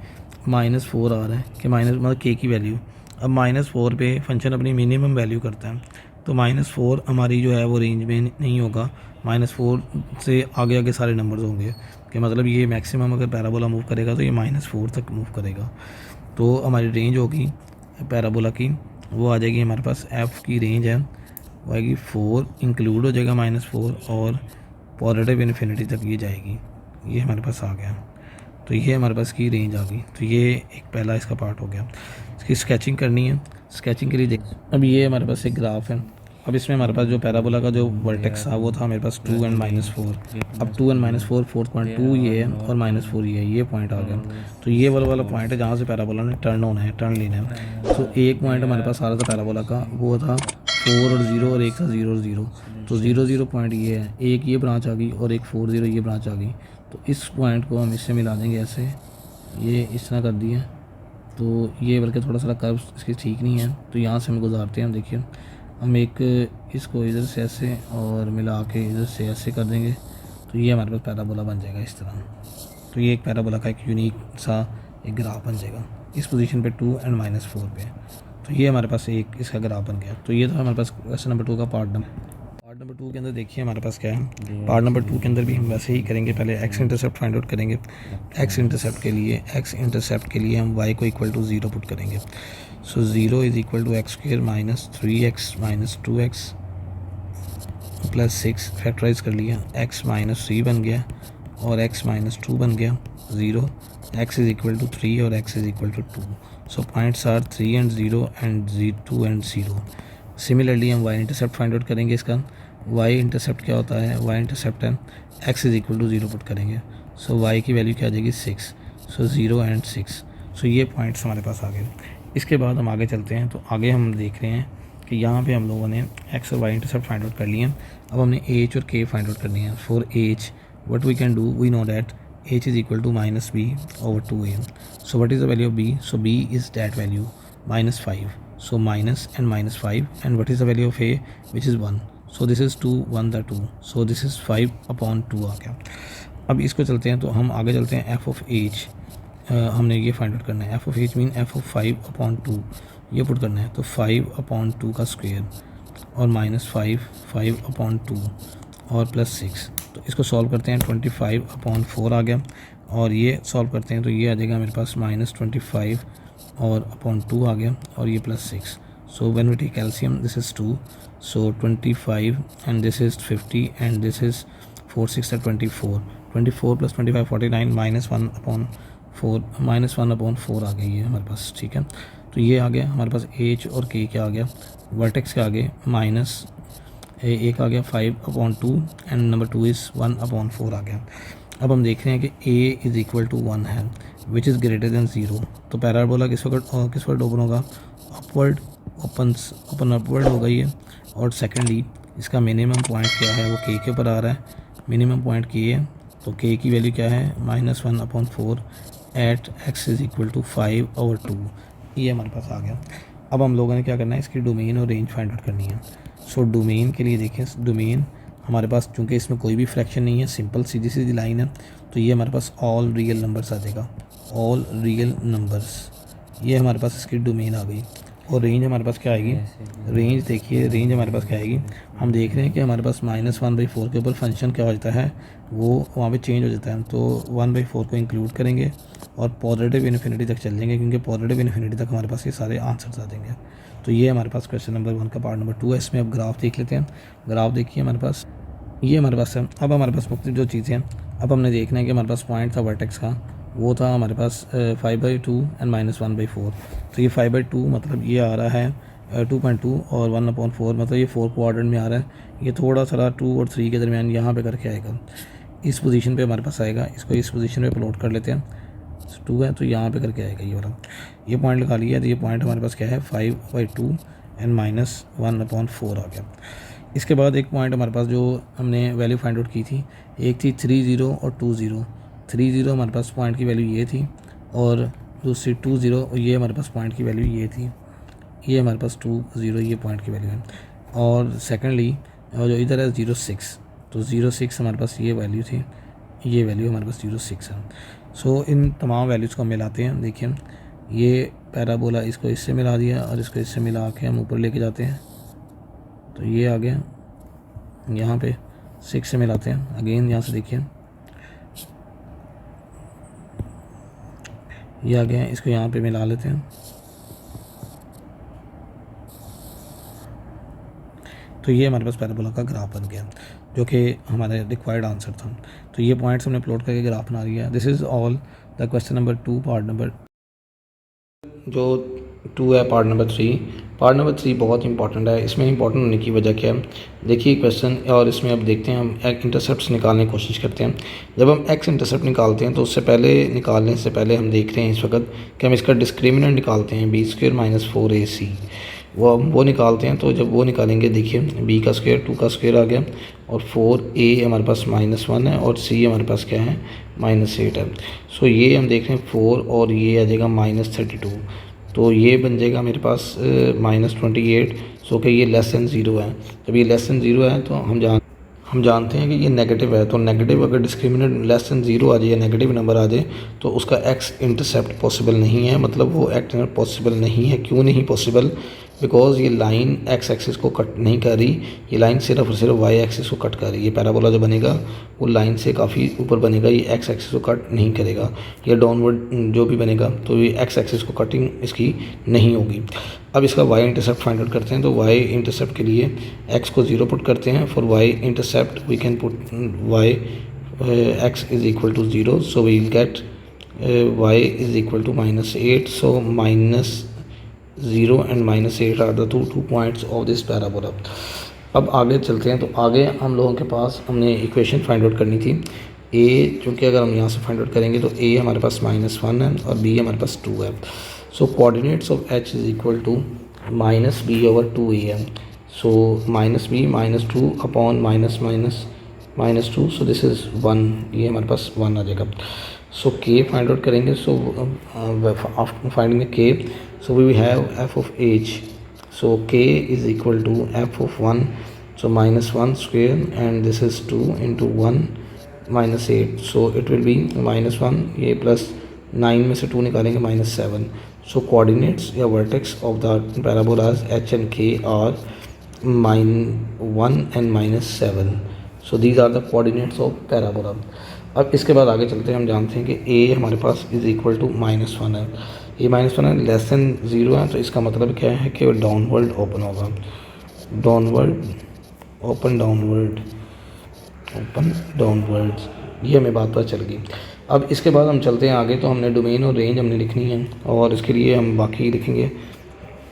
-4 आ रहा है कि माइनस मतलब k की वैल्यू। अब -4 पे फंक्शन अपनी मिनिमम वैल्यू करता है, तो -4 हमारी जो है वो रेंज में नहीं होगा, -4 से आगे आगे सारे नंबर्स होंगे, कि मतलब ये मैक्सिमम अगर पैराबोला मूव करेगा तो ये -4 तक मूव करेगा। तो हमारी रेंज होगी पैराबोला की, वो आ जाएगी हमारे पास एफ़ की रेंज है वो आएगी 4 इंक्लूड हो जाएगा -4 और पॉजिटिव इन्फिनिटी तक ये जाएगी। ये हमारे पास आ गया, तो ये हमारे पास की रेंज आ गई। तो ये एक पहला इसका पार्ट हो गया। इसकी स्केचिंग करनी है, स्केचिंग के लिए देख, अब ये हमारे पास एक ग्राफ है। अब इसमें हमारे पास जो पैराबोला का जो वर्टेक्स था वो था मेरे पास 2 एंड -4। अब 2 एंड -4 4.2 ये है और -4 ये पॉइंट आ गया। तो ये वाला पॉइंट है जहाँ से पैराबोला ने टर्न होना है, टर्न लेना है। तो एक पॉइंट हमारे पास आ रहा था पैराबोला का, वो था 4 और 0 और एक था 0 और 0। तो 0 पॉइंट ये है, एक ये ब्रांच आ गई और एक 4 0 ये ब्रांच आ गई। तो इस पॉइंट को हम इससे मिला देंगे ऐसे, ये इस तरह कर दिया। तो ये बल्कि थोड़ा सा कर्व इसकी ठीक नहीं है, तो यहाँ से हम गुजारते हैं। देखिए हम एक इसको इधर से ऐसे और मिला के इधर से ऐसे कर देंगे, तो ये हमारे पास पैराबोला बन जाएगा इस तरह। तो ये एक पैराबोला का एक यूनिक सा एक ग्राफ बन जाएगा इस पोजीशन पे 2 एंड -4 पे। तो ये हमारे पास एक इसका ग्राफ बन गया। तो ये था हमारे पास क्वेश्चन नंबर 2 का पार्ट नंबर 2 के अंदर। देखिए हमारे पास क्या है, पार्ट नंबर 2 के अंदर भी हम वैसे ही करेंगे। पहले एक्स इंटरसेप्ट फाइंड आउट करेंगे। एक्स इंटरसेप्ट के लिए हम y को इक्वल टू 0 पुट करेंगे। So 0 is equal to x² -3x -2x +6 factorise कर लिया, x -3 बन गया और x -2 बन गया 0, x इज इक्वल टू 3 और x is equal to 2। So points are 3 and 0 and 2 and 0। Similarly हम y इंटरसेप्ट फाइंड आउट करेंगे। इसका y इंटरसेप्ट क्या होता है, y इंटरसेप्ट है x is equal to 0 put करेंगे। सो y की वैल्यू क्या आ जाएगी 6। सो 0 एंड 6। सो ये पॉइंट्स हमारे पास आ गए। इसके बाद हम आगे चलते हैं। तो आगे हम देख रहे हैं कि यहाँ पे हम लोगों ने x और y इंटरसेप्ट फाइंड आउट कर लिए हैं। अब हमने h और k फाइंड आउट करनी है। For h what we can do, we know that h is equal to -b/2a। So what is the value of b? So b is that value -5। So minus and -5 and what is the value of a which is 1। So this is 2 1 the 2। So this is 5/2 आ गया। अब इसको चलते हैं, तो हम आगे चलते हैं। f ऑफ h हमने ये फाइंड आउट करना है। f of h mean f of 5/2 ये पुट करना है। तो 5/2 का स्क्वायर और -5 5/2 और +6। तो इसको सॉल्व करते हैं। 25/4 आ गया और ये सॉल्व करते हैं तो ये आ जाएगा मेरे पास -25 और /2 आ गया और ये +6। So when we take LCM this is 2। So 25 and this is 50 and this is 4 6 24। 24 + 25 49 -1/4 आ गई है हमारे पास। ठीक है, तो ये आ गया हमारे पास h और k क्या आ गया, वर्टेक्स के आगे एक आ गया 5/2 एंड नंबर 2 इज़ 1/4 आ गया। अब हम देख रहे हैं कि a इज़ इक्वल टू 1 है विच इज़ ग्रेटर दैन 0। तो पैराबोला किस वक्त ओपन होगा, ओपन अपवर्ड होगा ये। और सेकेंडली इसका मिनिमम पॉइंट क्या है, वो k के ऊपर आ रहा है। मिनिमम पॉइंट k है, तो k की वैल्यू क्या है -1/4 at x is equal to 5/2। ये हमारे पास आ गया। अब हम लोगों ने क्या करना है, इसकी डोमेन और रेंज फाइंड आउट करनी है। सो डोमेन के लिए देखें, डोमेन हमारे पास चूँकि इसमें कोई भी फ्रैक्शन नहीं है, सिंपल सीधी सीधी लाइन है, तो ये हमारे पास ऑल रियल नंबर्स आ जाएगा, ऑल रियल नंबर्स। ये हमारे पास इसकी डोमेन आ गई। और रेंज हमारे पास क्या आएगी, रेंज देखिए, रेंज हमारे पास क्या आएगी, हम देख रहे हैं कि हमारे पास -1/4 के ऊपर फंक्शन क्या हो जाता है, वो वहाँ पे चेंज हो जाता है। तो 1/4 को इंक्लूड करेंगे और पॉजिटिव इन्फिनिटी तक चल जाएंगे, क्योंकि पॉजिटिव इन्फिनिटी तक हमारे पास ये सारे आंसर्स आ देंगे। तो ये हमारे पास क्वेश्चन नंबर 1 का पार्ट नंबर 2 है। इसमें अब ग्राफ देख लेते हैं। ग्राफ देखिए हमारे पास, ये हमारे पास है। अब हमारे पास मुख्तलिफ जो चीज़ें हैं, अब हमने देखना है कि हमारे पास पॉइंट था वर्टेक्स का, वो था हमारे पास 5/2 एंड -1/4। तो ये 5/2 मतलब ये आ रहा है 2.2 और 1/4 मतलब ये 4 क्वाड्रेंट में आ रहा है। ये थोड़ा सा 2 और 3 के दरमियान यहाँ पे करके आएगा, इस पोजीशन पे हमारे पास आएगा। इसको इस पोजीशन पे प्लॉट कर लेते हैं। 2 है तो यहाँ पे करके आएगा ये वाला, ये पॉइंट लगा लिया। तो ये पॉइंट हमारे पास क्या है 5/2 एंड -1/4 आ गया। इसके बाद एक पॉइंट हमारे पास जो हमने वैल्यू फाइंड आउट की थी, एक थी 30 और 20। 30 हमारे पास पॉइंट की वैल्यू ये थी और दूसरी 20 और ये हमारे पास पॉइंट की वैल्यू ये थी। ये हमारे पास 20 ये पॉइंट की वैल्यू है। और सेकेंडली जो इधर है 0.6, तो 0.6 हमारे पास ये वैल्यू थी, ये वैल्यू हमारे पास 0.6 है। सो इन तमाम वैल्यूज़ को हम मिलाते हैं। देखिए ये पैराबोला, इसको इससे मिला दिया और इसको इससे मिला के हम ऊपर लेके जाते हैं, तो ये आ गया, यहाँ पे 6 से मिलाते हैं। अगेन यहाँ से देखिए ये आ गया, इसको यहाँ पे मिला लेते हैं। तो ये हमारे पास पैराबोला का ग्राफ बन गया, जो कि हमारे रिक्वायर्ड आंसर था। तो ये पॉइंट्स हमने प्लॉट करके ग्राफ बना दिया। This is all the question number 2 part number जो 2 है पार्ट नंबर 3। पार्ट नंबर 3 बहुत इंपॉर्टेंट है। इसमें इंपॉर्टेंट होने की वजह क्या है, देखिए क्वेश्चन, और इसमें अब देखते हैं हम एक्स इंटरसेप्ट निकालने की कोशिश करते हैं। जब हम एक्स इंटरसेप्ट निकालते हैं तो उससे पहले निकालने से पहले हम देख रहे हैं इस वक्त कि हम इसका डिस्क्रिमिनेंट निकालते हैं, b² - 4ac वो निकालते हैं। तो जब वो निकालेंगे, देखिए b का स्क्वायर 2 का स्क्वायर आ गया, और 4a हमारे पास -1 है, और c हमारे पास क्या है -8 है। सो ये हम देख रहे हैं 4, और ये आ जाएगा -32। तो ये बन जाएगा मेरे पास -28। सो कि ये लेस दैन 0 है। जब ये लेस दैन 0 है तो हम जानते हैं कि ये नेगेटिव है। तो नेगेटिव अगर डिस्क्रिमिनेंट लेस दैन 0 आ जाए या नेगेटिव नंबर आ जाए तो उसका एक्स इंटरसेप्ट पॉसिबल नहीं है, मतलब वो एक्ट पॉसिबल नहीं है। क्यों नहीं पॉसिबल? बिकॉज ये लाइन एक्स एक्सिस को कट नहीं कर रही, ये लाइन सिर्फ और सिर्फ वाई एक्सिस को कट कर रही है। पैराबोला जो बनेगा वो लाइन से काफ़ी ऊपर बनेगा, ये एक्स एक्सिस को कट नहीं करेगा। ये डाउनवर्ड जो भी बनेगा तो ये एक्स एक्सिस को कटिंग इसकी नहीं होगी। अब इसका वाई इंटरसेप्ट फाइंड आउट करते हैं। तो वाई इंटरसेप्ट के लिए एक्स को 0 पुट करते हैं। For y intercept we can put y x is equal to 0, so we will get y is equal to -8। So -0 and -8 are the two points of this parabola. अब आगे चलते हैं। तो आगे हम लोगों के पास हमने इक्वेशन फाइंड आउट करनी थी। ए, चूँकि अगर हम यहाँ से फाइंड आउट करेंगे तो ए हमारे पास -1 है और बी हमारे पास 2 है। So coordinates of h is equal to -b/2a है। So -b -2 upon -2, so this is 1, ये हमारे पास 1 आ जाएगा। सो के फाइंड आउट करेंगे। सो आफ्टर फाइंडिंग के, so we have f of h, so k is equal to f of 1, so -1 square, and this is 2 into 1 -8, so it will be -1, ये प्लस 9 में से 2 निकालेंगे -7। so coordinates या vertex of the parabolas h and k are -1 and -7, so these are the coordinates of parabola। अब इसके बाद आगे चलते हैं। हम जानते हैं कि a हमारे पास इज इक्वल टू -1 है, ये -1 है, लेस दैन 0 है। तो इसका मतलब क्या है कि वो डाउनवर्ड ओपन होगा, downward open, downward open, downward, ये हमें बात पता चल गई। अब इसके बाद हम चलते हैं आगे। तो हमने डोमेन और रेंज हमने लिखनी है, और इसके लिए हम बाकी लिखेंगे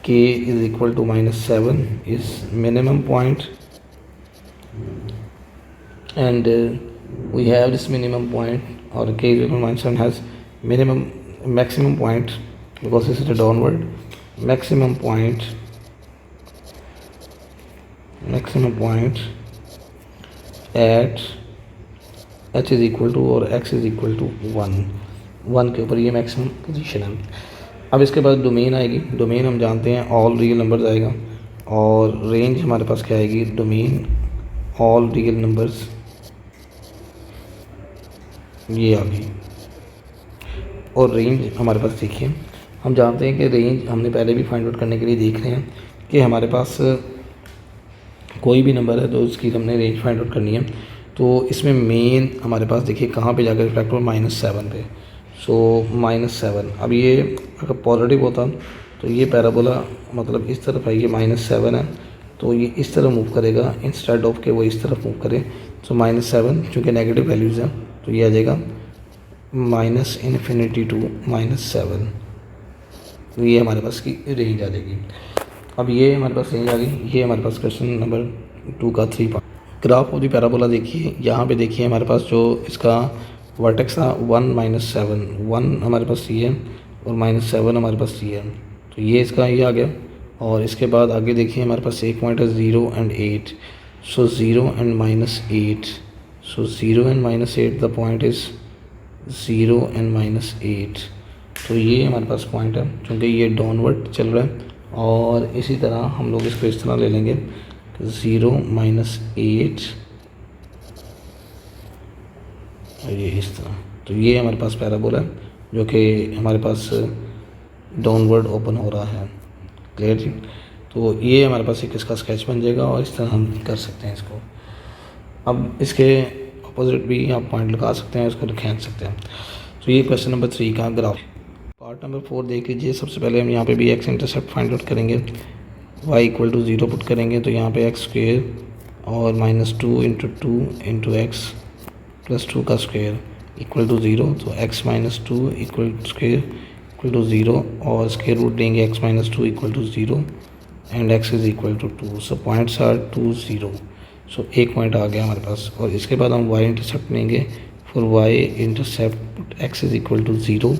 k is equal to -7 is minimum point, and we have this minimum point, or k is equal to -7 has maximum point, because this is a downward, maximum point at h is equal to और x is equal to 1 के ऊपर ये मैक्सिमम पोजीशन है। अब इसके बाद डोमेन आएगी। डोमेन हम जानते हैं ऑल रियल नंबर्स आएगा, और रेंज हमारे पास क्या आएगी, डोमेन ऑल रियल नंबर्स, ये आ गई। और रेंज हमारे पास देखिए, हम जानते हैं कि रेंज हमने पहले भी फाइंड आउट करने के लिए देख रहे हैं कि हमारे पास कोई भी नंबर है तो उसकी हमने रेंज फाइंड आउट करनी है। तो इसमें मेन हमारे पास देखिए कहाँ पे जाकर रिफ्लेक्ट हो, -7 पे। सो -7, अब ये अगर पॉजिटिव होता तो ये पैराबोला मतलब इस तरफ है, ये -7 है, तो ये इस तरफ मूव करेगा इंस्टेड ऑफ के वो इस तरफ मूव करे। सो -7 चूँकि नेगेटिव वैल्यूज़ हैं तो ये आ जाएगा -∞ टू -7, तो ये हमारे पास की रेंज आ जाएगी। अब ये हमारे पास रेंज आ गई। ये हमारे पास क्वेश्चन नंबर 2 का 3 part. Graph of the parabola देखिए, यहाँ पे देखिए हमारे पास जो इसका वर्टेक्स था 1 -7, 1 हमारे पास ये है और -7 हमारे पास ये है, तो ये इसका ये आ गया। और इसके बाद आगे देखिए हमारे पास एक पॉइंट है 0 and 8, so 0 and -8, so 0 and -8 the point is 0 and -8, तो ये हमारे पास पॉइंट है क्योंकि ये डाउनवर्ड चल रहा है। और इसी तरह हम लोग इसको इस तरह ले लेंगे 0 -8, ये इस तरह, तो ये हमारे पास पैराबोला है जो कि हमारे पास डाउनवर्ड ओपन हो रहा है। क्लियर जी? तो ये हमारे पास एक इसका स्केच बन जाएगा और इस तरह हम कर सकते हैं इसको। अब इसके अपोजिट भी आप पॉइंट लगा सकते हैं, इसको खींच सकते हैं। तो ये क्वेश्चन नंबर 3 का ग्राफ। पार्ट नंबर 4 देख लीजिए। सबसे पहले हम यहाँ पे भी एक्स इंटरसेप्ट फाइंड आउट करेंगे। y इक्वल टू 0 पुट करेंगे तो यहाँ पे एक्स स्क्वेयर और -2 इंटू 2 इंटू एक्स प्लस 2 का स्क्वेयर इक्वल टू 0। तो x -2 equal square equal to 0 और स्क्वेयर रूट देंगे x -2 equal to 0 and x is equal to 2। So points are 2 0। So एक पॉइंट आ गया हमारे पास। और इसके बाद हम y इंटरसेप्ट लेंगे। For y intercept put x is equal to 0।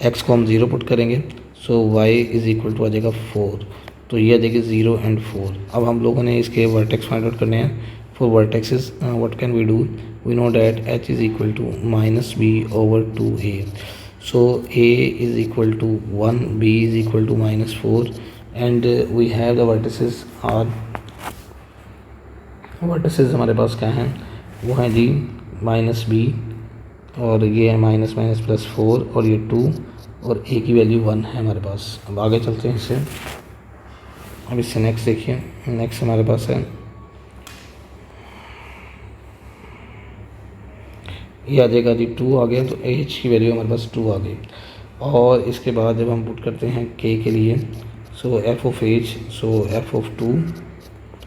x को हम 0 पुट करेंगे so y is equal to आ जाएगा 4। तो ये आ जाएगी 0 एंड 4। अब हम लोगों ने इसके वर्टेक्स फाइंड आउट करने हैं। For vertexes what can we do, we know that h is equal to -b/2a। so a is equal to 1, b is equal to -4 and we have the vertices are, vertices हमारे पास क्या हैं, वो हैं जी -b और ये है -+4 और ये 2 और a की वैल्यू 1 है हमारे पास। अब आगे चलते हैं इससे। अब इससे नेक्स्ट देखिए। नेक्स्ट हमारे पास है ये आ जाएगा जी 2 आ गया। तो h की वैल्यू हमारे पास 2 आ गई। और इसके बाद जब हम पुट करते हैं k के लिए so f of h, so f of 2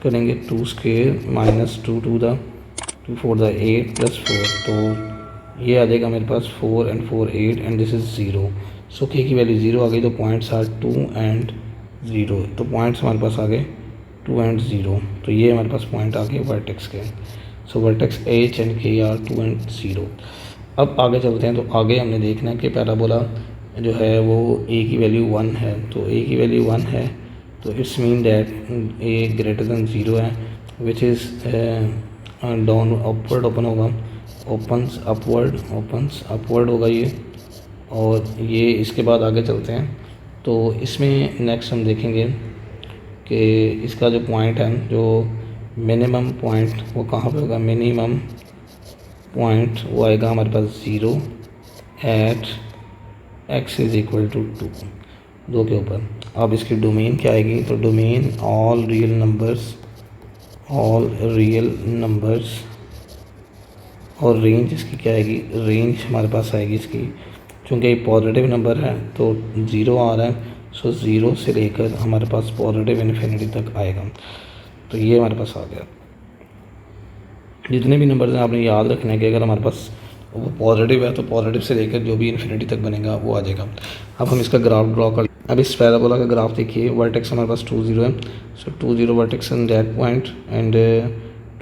करेंगे 2 square -2 to the 2 4 the 8 plus 4। तो ये आ जाएगा मेरे पास 4 and 4 8 and this is 0। So k की वैल्यू 0 आ गई। तो पॉइंट्स आर 2 एंड 0। तो पॉइंट्स हमारे पास आ गए 2 एंड 0। तो ये हमारे पास पॉइंट आ गए वर्टेक्स के। So vertex h and k are 2 and 0। अब आगे चलते हैं। तो आगे हमने देखना है कि पैराबोला जो है वो a की वैल्यू 1 है। तो a की वैल्यू 1 है तो it's mean that a greater than 0 है, which is down upward open होगा, ओपन्स अपवर्ड होगा ये। और ये इसके बाद आगे चलते हैं। तो इसमें नेक्स्ट हम देखेंगे कि इसका जो पॉइंट है, जो मिनिमम पॉइंट वो कहाँ पे होगा। मिनिमम पॉइंट वो आएगा हमारे पास 0 at x is equal to 2 के ऊपर। अब इसकी डोमेन क्या आएगी, तो डोमेन ऑल रियल नंबर्स और रेंज इसकी क्या आएगी, रेंज हमारे पास आएगी इसकी, क्योंकि ये पॉजिटिव नंबर है तो 0 आ रहा है। सो 0 से लेकर हमारे पास पॉजिटिव इन्फिनिटी तक आएगा। तो ये हमारे पास आ गया। जितने भी नंबर्स हैं आपने याद रखना है कि अगर हमारे पास वो पॉजिटिव है तो पॉजिटिव से लेकर जो भी इन्फिनिटी तक बनेगा वो आ जाएगा। अब हम इसका ग्राफ ड्रॉ कर। अब इस पैराबोला का ग्राफ देखिए। वर्टेक्स हमारे पास 2 0 है। सो 2 0 vertex in that point and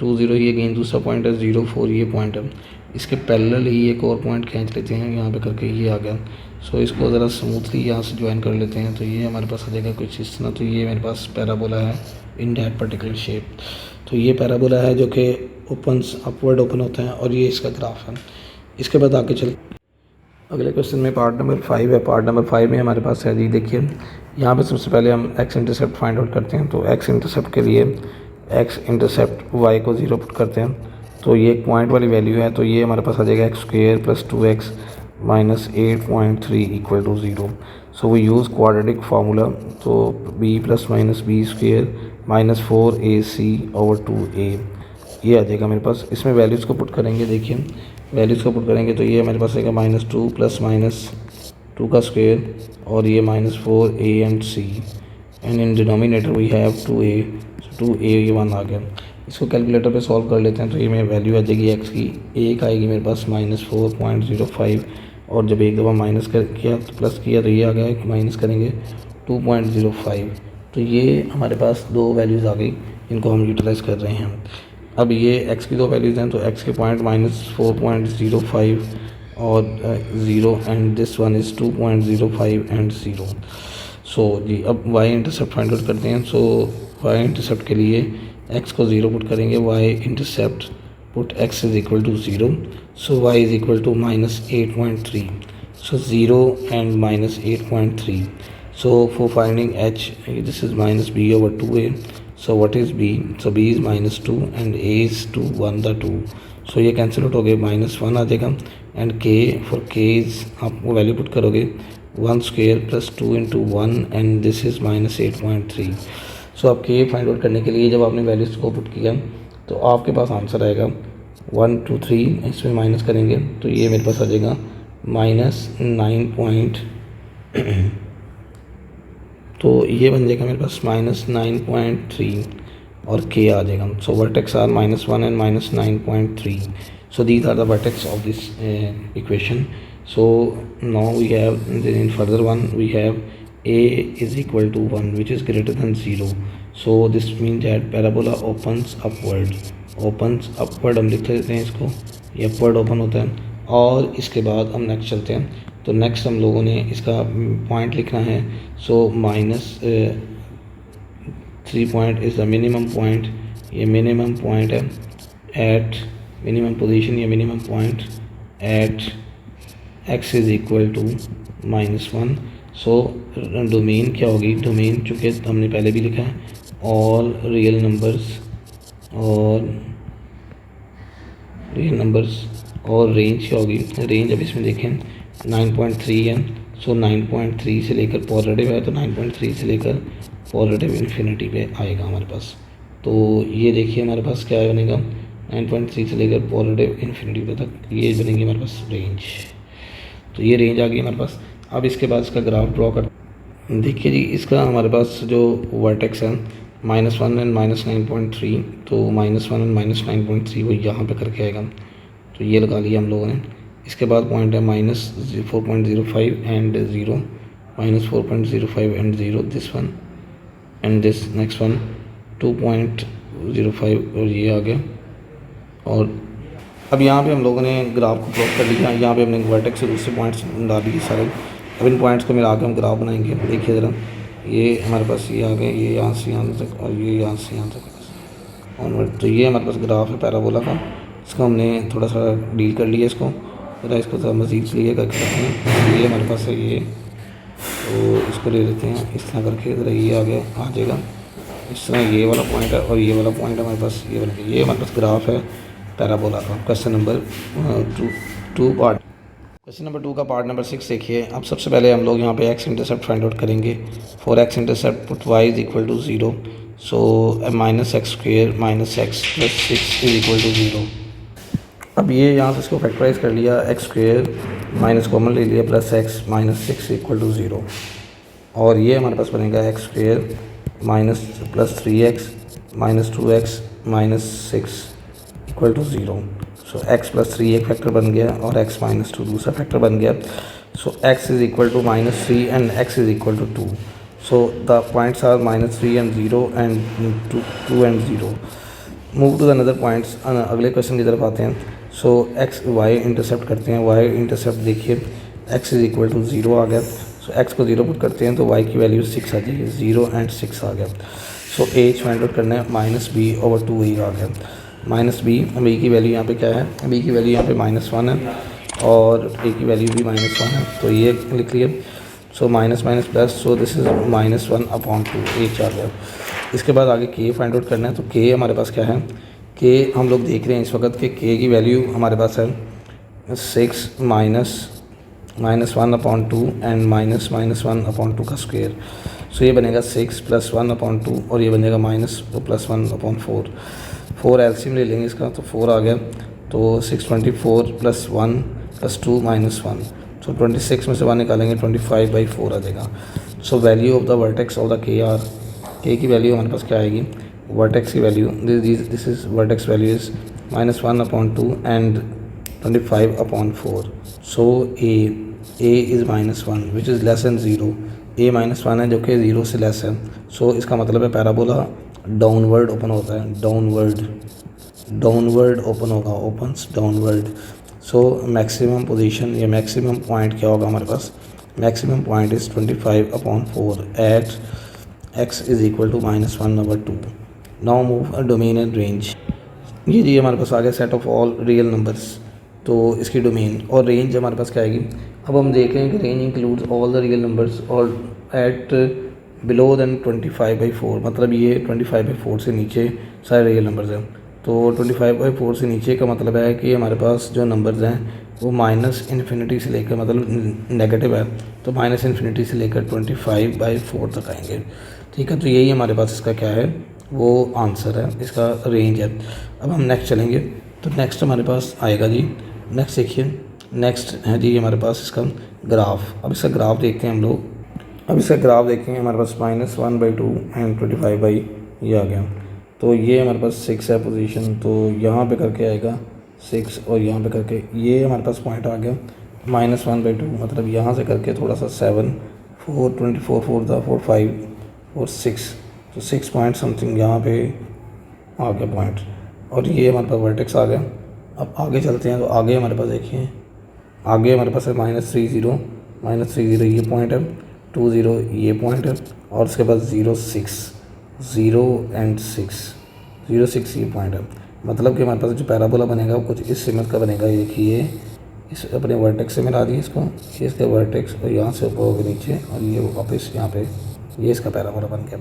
2 0 he again दूसरा पॉइंट है, 0 4 ये पॉइंट है। इसके पैरेलल ही एक और पॉइंट खींच लेते हैं यहाँ पे करके, ये आ गया। सो इसको ज़रा स्मूथली यहाँ से ज्वाइन कर लेते हैं तो ये हमारे पास आ जाएगा कुछ इस तरह। तो ये मेरे पास पैराबोला है इन दैट पर्टिकुलर शेप। तो ये पैराबोला है जो कि अपवर्ड ओपन होता है और ये इसका ग्राफ है। इसके बाद आगे चल अगले क्वेश्चन में पार्ट नंबर 5 है। पार्ट नंबर 5 में हमारे पास है जी देखिए, यहाँ पे सबसे पहले हम x इंटरसेप्ट फाइंड आउट करते हैं। तो x इंटरसेप्ट के लिए x इंटरसेप्ट y को 0 पुट करते हैं तो ये एक पॉइंट वाली वैल्यू है। तो ये हमारे पास आ जाएगा x square plus 2x minus 8.3 equal to 0। So we use quadratic formula. तो b plus minus B square minus 4ac over 2a ये आ जाएगा मेरे पास। इसमें वैल्यूज़ को पुट करेंगे। देखिए वैल्यूज़ को पुट करेंगे तो ये मेरे पास आएगा -2 प्लस -2 का स्क्वेयर और ये -4a and c and in denominator we have 2a। सो 2a ये 1 आ गया। इसको कैलकुलेटर पे सॉल्व कर लेते हैं तो ये मेरी वैल्यू आ जाएगी x की। एक आएगी मेरे पास -4.05 और जब एक दफ़ा माइनस कर किया तो प्लस किया तो ये आ गया, माइनस करेंगे 2.05। तो ये हमारे पास दो वैल्यूज़ आ गई इनको हम यूटिलाइज़ कर रहे हैं। अब ये x की दो वैल्यूज़ हैं तो x के पॉइंट -4.05 और 0 and this one is 2.05 and 0। सो जी अब y इंटरसेप्ट फाइंड आउट करते हैं। सो y इंटरसेप्ट के लिए x को 0 पुट करेंगे, y intercept put x is equal to 0। So y is equal to -8.3। So 0 and -8.3। So for finding h, this is -b over 2a. So what is b? So b is -2 and a is 2, 1 the 2. So ये कैंसिल आउट हो गए, -1 आ जाएगा and k for k is आप वो वैल्यू पुट करोगे 1 square plus 2 into 1 and this is -8.3। सो अब के फाइंड आउट करने के लिए जब आपने वैल्यूज़ को पुट किया तो आपके पास आंसर आएगा 1 2 3, इसमें माइनस करेंगे तो ये मेरे पास आ जाएगा -9 तो ये बन जाएगा मेरे पास -9.3 और के आ जाएगा. सो vertex are -1 and -9.3. So these are the vertex of this equation. So now we have in further one we have a is equal to 1 which is greater than 0. So this means that parabola opens upward. हम लिख लेते हैं इसको, ये upward open होता है. और इसके बाद हम नेक्स्ट चलते हैं. तो नेक्स्ट हम लोगों ने इसका पॉइंट लिखना है. So -3 point is the minimum point. ये मिनिमम पॉइंट है एट मिनिमम पोजीशन, ये minimum point at x is equal to -1. So domain क्या होगी, डोमेन चूँकि हमने पहले भी लिखा है ऑल रियल नंबर्स और रेंज क्या होगी, रेंज अब इसमें देखें 9.3 है. सो 9.3 से लेकर पॉजिटिव है तो 9.3 से लेकर पॉजिटिव इन्फिनिटी पे आएगा हमारे पास. तो ये देखिए हमारे पास क्या बनेगा 9.3 से लेकर पॉजिटिव इन्फिनिटी पे तक ये बनेगी हमारे पास रेंज. तो ये रेंज आ गई हमारे पास. अब इसके बाद इसका ग्राफ ड्रॉ कर देखिए जी. इसका हमारे पास जो वर्टेक्स है -1 एंड -9.3, तो -1 एंड -9.3 वो यहाँ पे करके आएगा. तो ये लगा लिया हम लोगों ने. इसके बाद पॉइंट है -4.05 and 0, -4.05 and 0, this one and this next one 2.05 और ये आ गया. और अब यहाँ पे हम लोगों ने ग्राफ को प्लॉट कर लिया. यहाँ पे हमने वर्टेक्स से दूसरे पॉइंट्स डाल दिए सारे. अब इन पॉइंट्स को मिला के हम ग्राफ बनाएंगे. देखिए ज़रा, ये हमारे पास ये आ गए, ये यहाँ से यहाँ तक और ये यहाँ से यहाँ तक ऑनवर्ड. तो ये हमारे पास ग्राफ है पैराबोला का. इसका हमने थोड़ा सा डील कर लिया इसको. ज़रा इसको थोड़ा मज़ीद क्लियर करके रखते हैं. ये हमारे पास है ये, तो इसको ले लेते हैं इस तरह करके. ज़रा ये आगे आ जाएगा इस तरह. ये वाला पॉइंट है और ये वाला पॉइंट हमारे पास ये बन गया. ये हमारे पास ग्राफ है पैराबोला का. क्वेश्चन नंबर 2 का पार्ट नंबर 6 देखिए. अब सबसे पहले हम लोग यहाँ पे x इंटरसेप्ट फाइंड आउट करेंगे. For x intercept put y is equal to 0. So -x² -x + 6 is equal to 0. अब ये यहाँ से इसको फैक्टराइज कर लिया. x² माइनस कॉमन ले लिया प्लस x -6 इक्वल टू 0. और ये हमारे पास बनेगा x² + 3x -2x -6 equal to 0. So x + 3 एक फैक्टर बन गया और x -2 दूसरा फैक्टर बन गया. So x is equal to -3 and x is equal to 2. So the points are -3 and 0 and 2 and 0. Move to the another points. अगले क्वेश्चन की तरफ आते हैं. सो x y इंटरसेप्ट करते हैं. y इंटरसेप्ट देखिए x इज़ इक्वल टू 0 आ गया. सो x को 0 पुट करते हैं तो y की वैल्यू 6 आ जाएगी. 0 and 6 आ गया. सो h फाइंड आउट करना है. -b/2a आ गया. -b, b की वैल्यू यहाँ पे क्या है, b की वैल्यू यहाँ पे -1 है और a की वैल्यू भी -1 है. तो ये लिख लिया. So minus plus, so this is -1/2 h आ गया. इसके बाद आगे k फाइंड आउट करना है. तो k हमारे पास क्या है, k हम लोग देख रहे हैं इस वक्त कि k की वैल्यू हमारे पास है 6 -1/2 एंड -1/2 का स्क्वायर. सो ये बनेगा 6 + 1/2 और ये बनेगा -1/4. 4 एलसीएम ले लेंगे इसका तो 4 आ गया. तो 624 + 1 + 2 -1. सो 26 में से 1 निकालेंगे 25/4 आ जाएगा. So value of the vertex of the के की वैल्यू हमारे पास क्या आएगी, वर्टेक्स की value this is vertex value is -1/2 and 25/4. So a is -1 which is less than 0. a -1 है जो कि 0 से लेस है. सो इसका मतलब है पैराबोला डाउनवर्ड ओपन होता है. डाउनवर्ड ओपन होगा, opens downward. So maximum position या मैक्सिमम पॉइंट क्या होगा हमारे पास, maximum point is 25/4 at x is equal to -1/2. Now move domain and range. ये जी हमारे पास आ गया set of all real numbers. तो इसकी डोमेन और रेंज हमारे पास क्या आएगी. अब हम देख रहे हैं कि range includes all the real numbers और एट बिलो दैन 25/4. मतलब ये 25/4 से नीचे सारे रियल नंबर्स हैं. तो 25/4 से नीचे का मतलब है कि हमारे पास जो नंबर्स हैं वो -∞ से लेकर, मतलब नेगेटिव है तो -∞ से लेकर 25/4 तक आएंगे. ठीक है, तो यही हमारे पास इसका क्या है, वो आंसर है, इसका रेंज है। अब हम नेक्स्ट चलेंगे, तो नेक्स्ट हमारे पास आएगा जी, नेक्स्ट देखिए, नेक्स्ट है जी हमारे पास इसका ग्राफ। अब इसका ग्राफ देखते हैं हम लोग। अब इसका ग्राफ देखेंगे, हमारे पास -1/2 एंड 25 ये आ गया। तो ये हमारे पास 6 है पोजीशन, तो यहाँ पे करके आएगा 6 और यहाँ पे करके ये हमारे पास पॉइंट आ गया -1/2, मतलब यहाँ से करके थोड़ा सा 7 4 24 4 दा 4 5 और 6, तो 6 पॉइंट समथिंग यहाँ पे आ गया पॉइंट, और ये हमारे पास वर्टेक्स आ गया। अब आगे चलते हैं, तो आगे हमारे पास देखिए, आगे हमारे पास है -30 ये पॉइंट है, 20 ये पॉइंट है, और उसके बाद 0 एंड 6 ये पॉइंट है। मतलब कि हमारे पास जो पैराबोला बनेगा वो कुछ इस सिमत का बनेगा। ये देखिए, इस अपने वर्टेक्स से मिला दिए इसको, ये इसके वर्टेक्स, और यहाँ से ऊपर नीचे, और ये वापस यहाँ पे, ये इसका पैराबोला बन गया।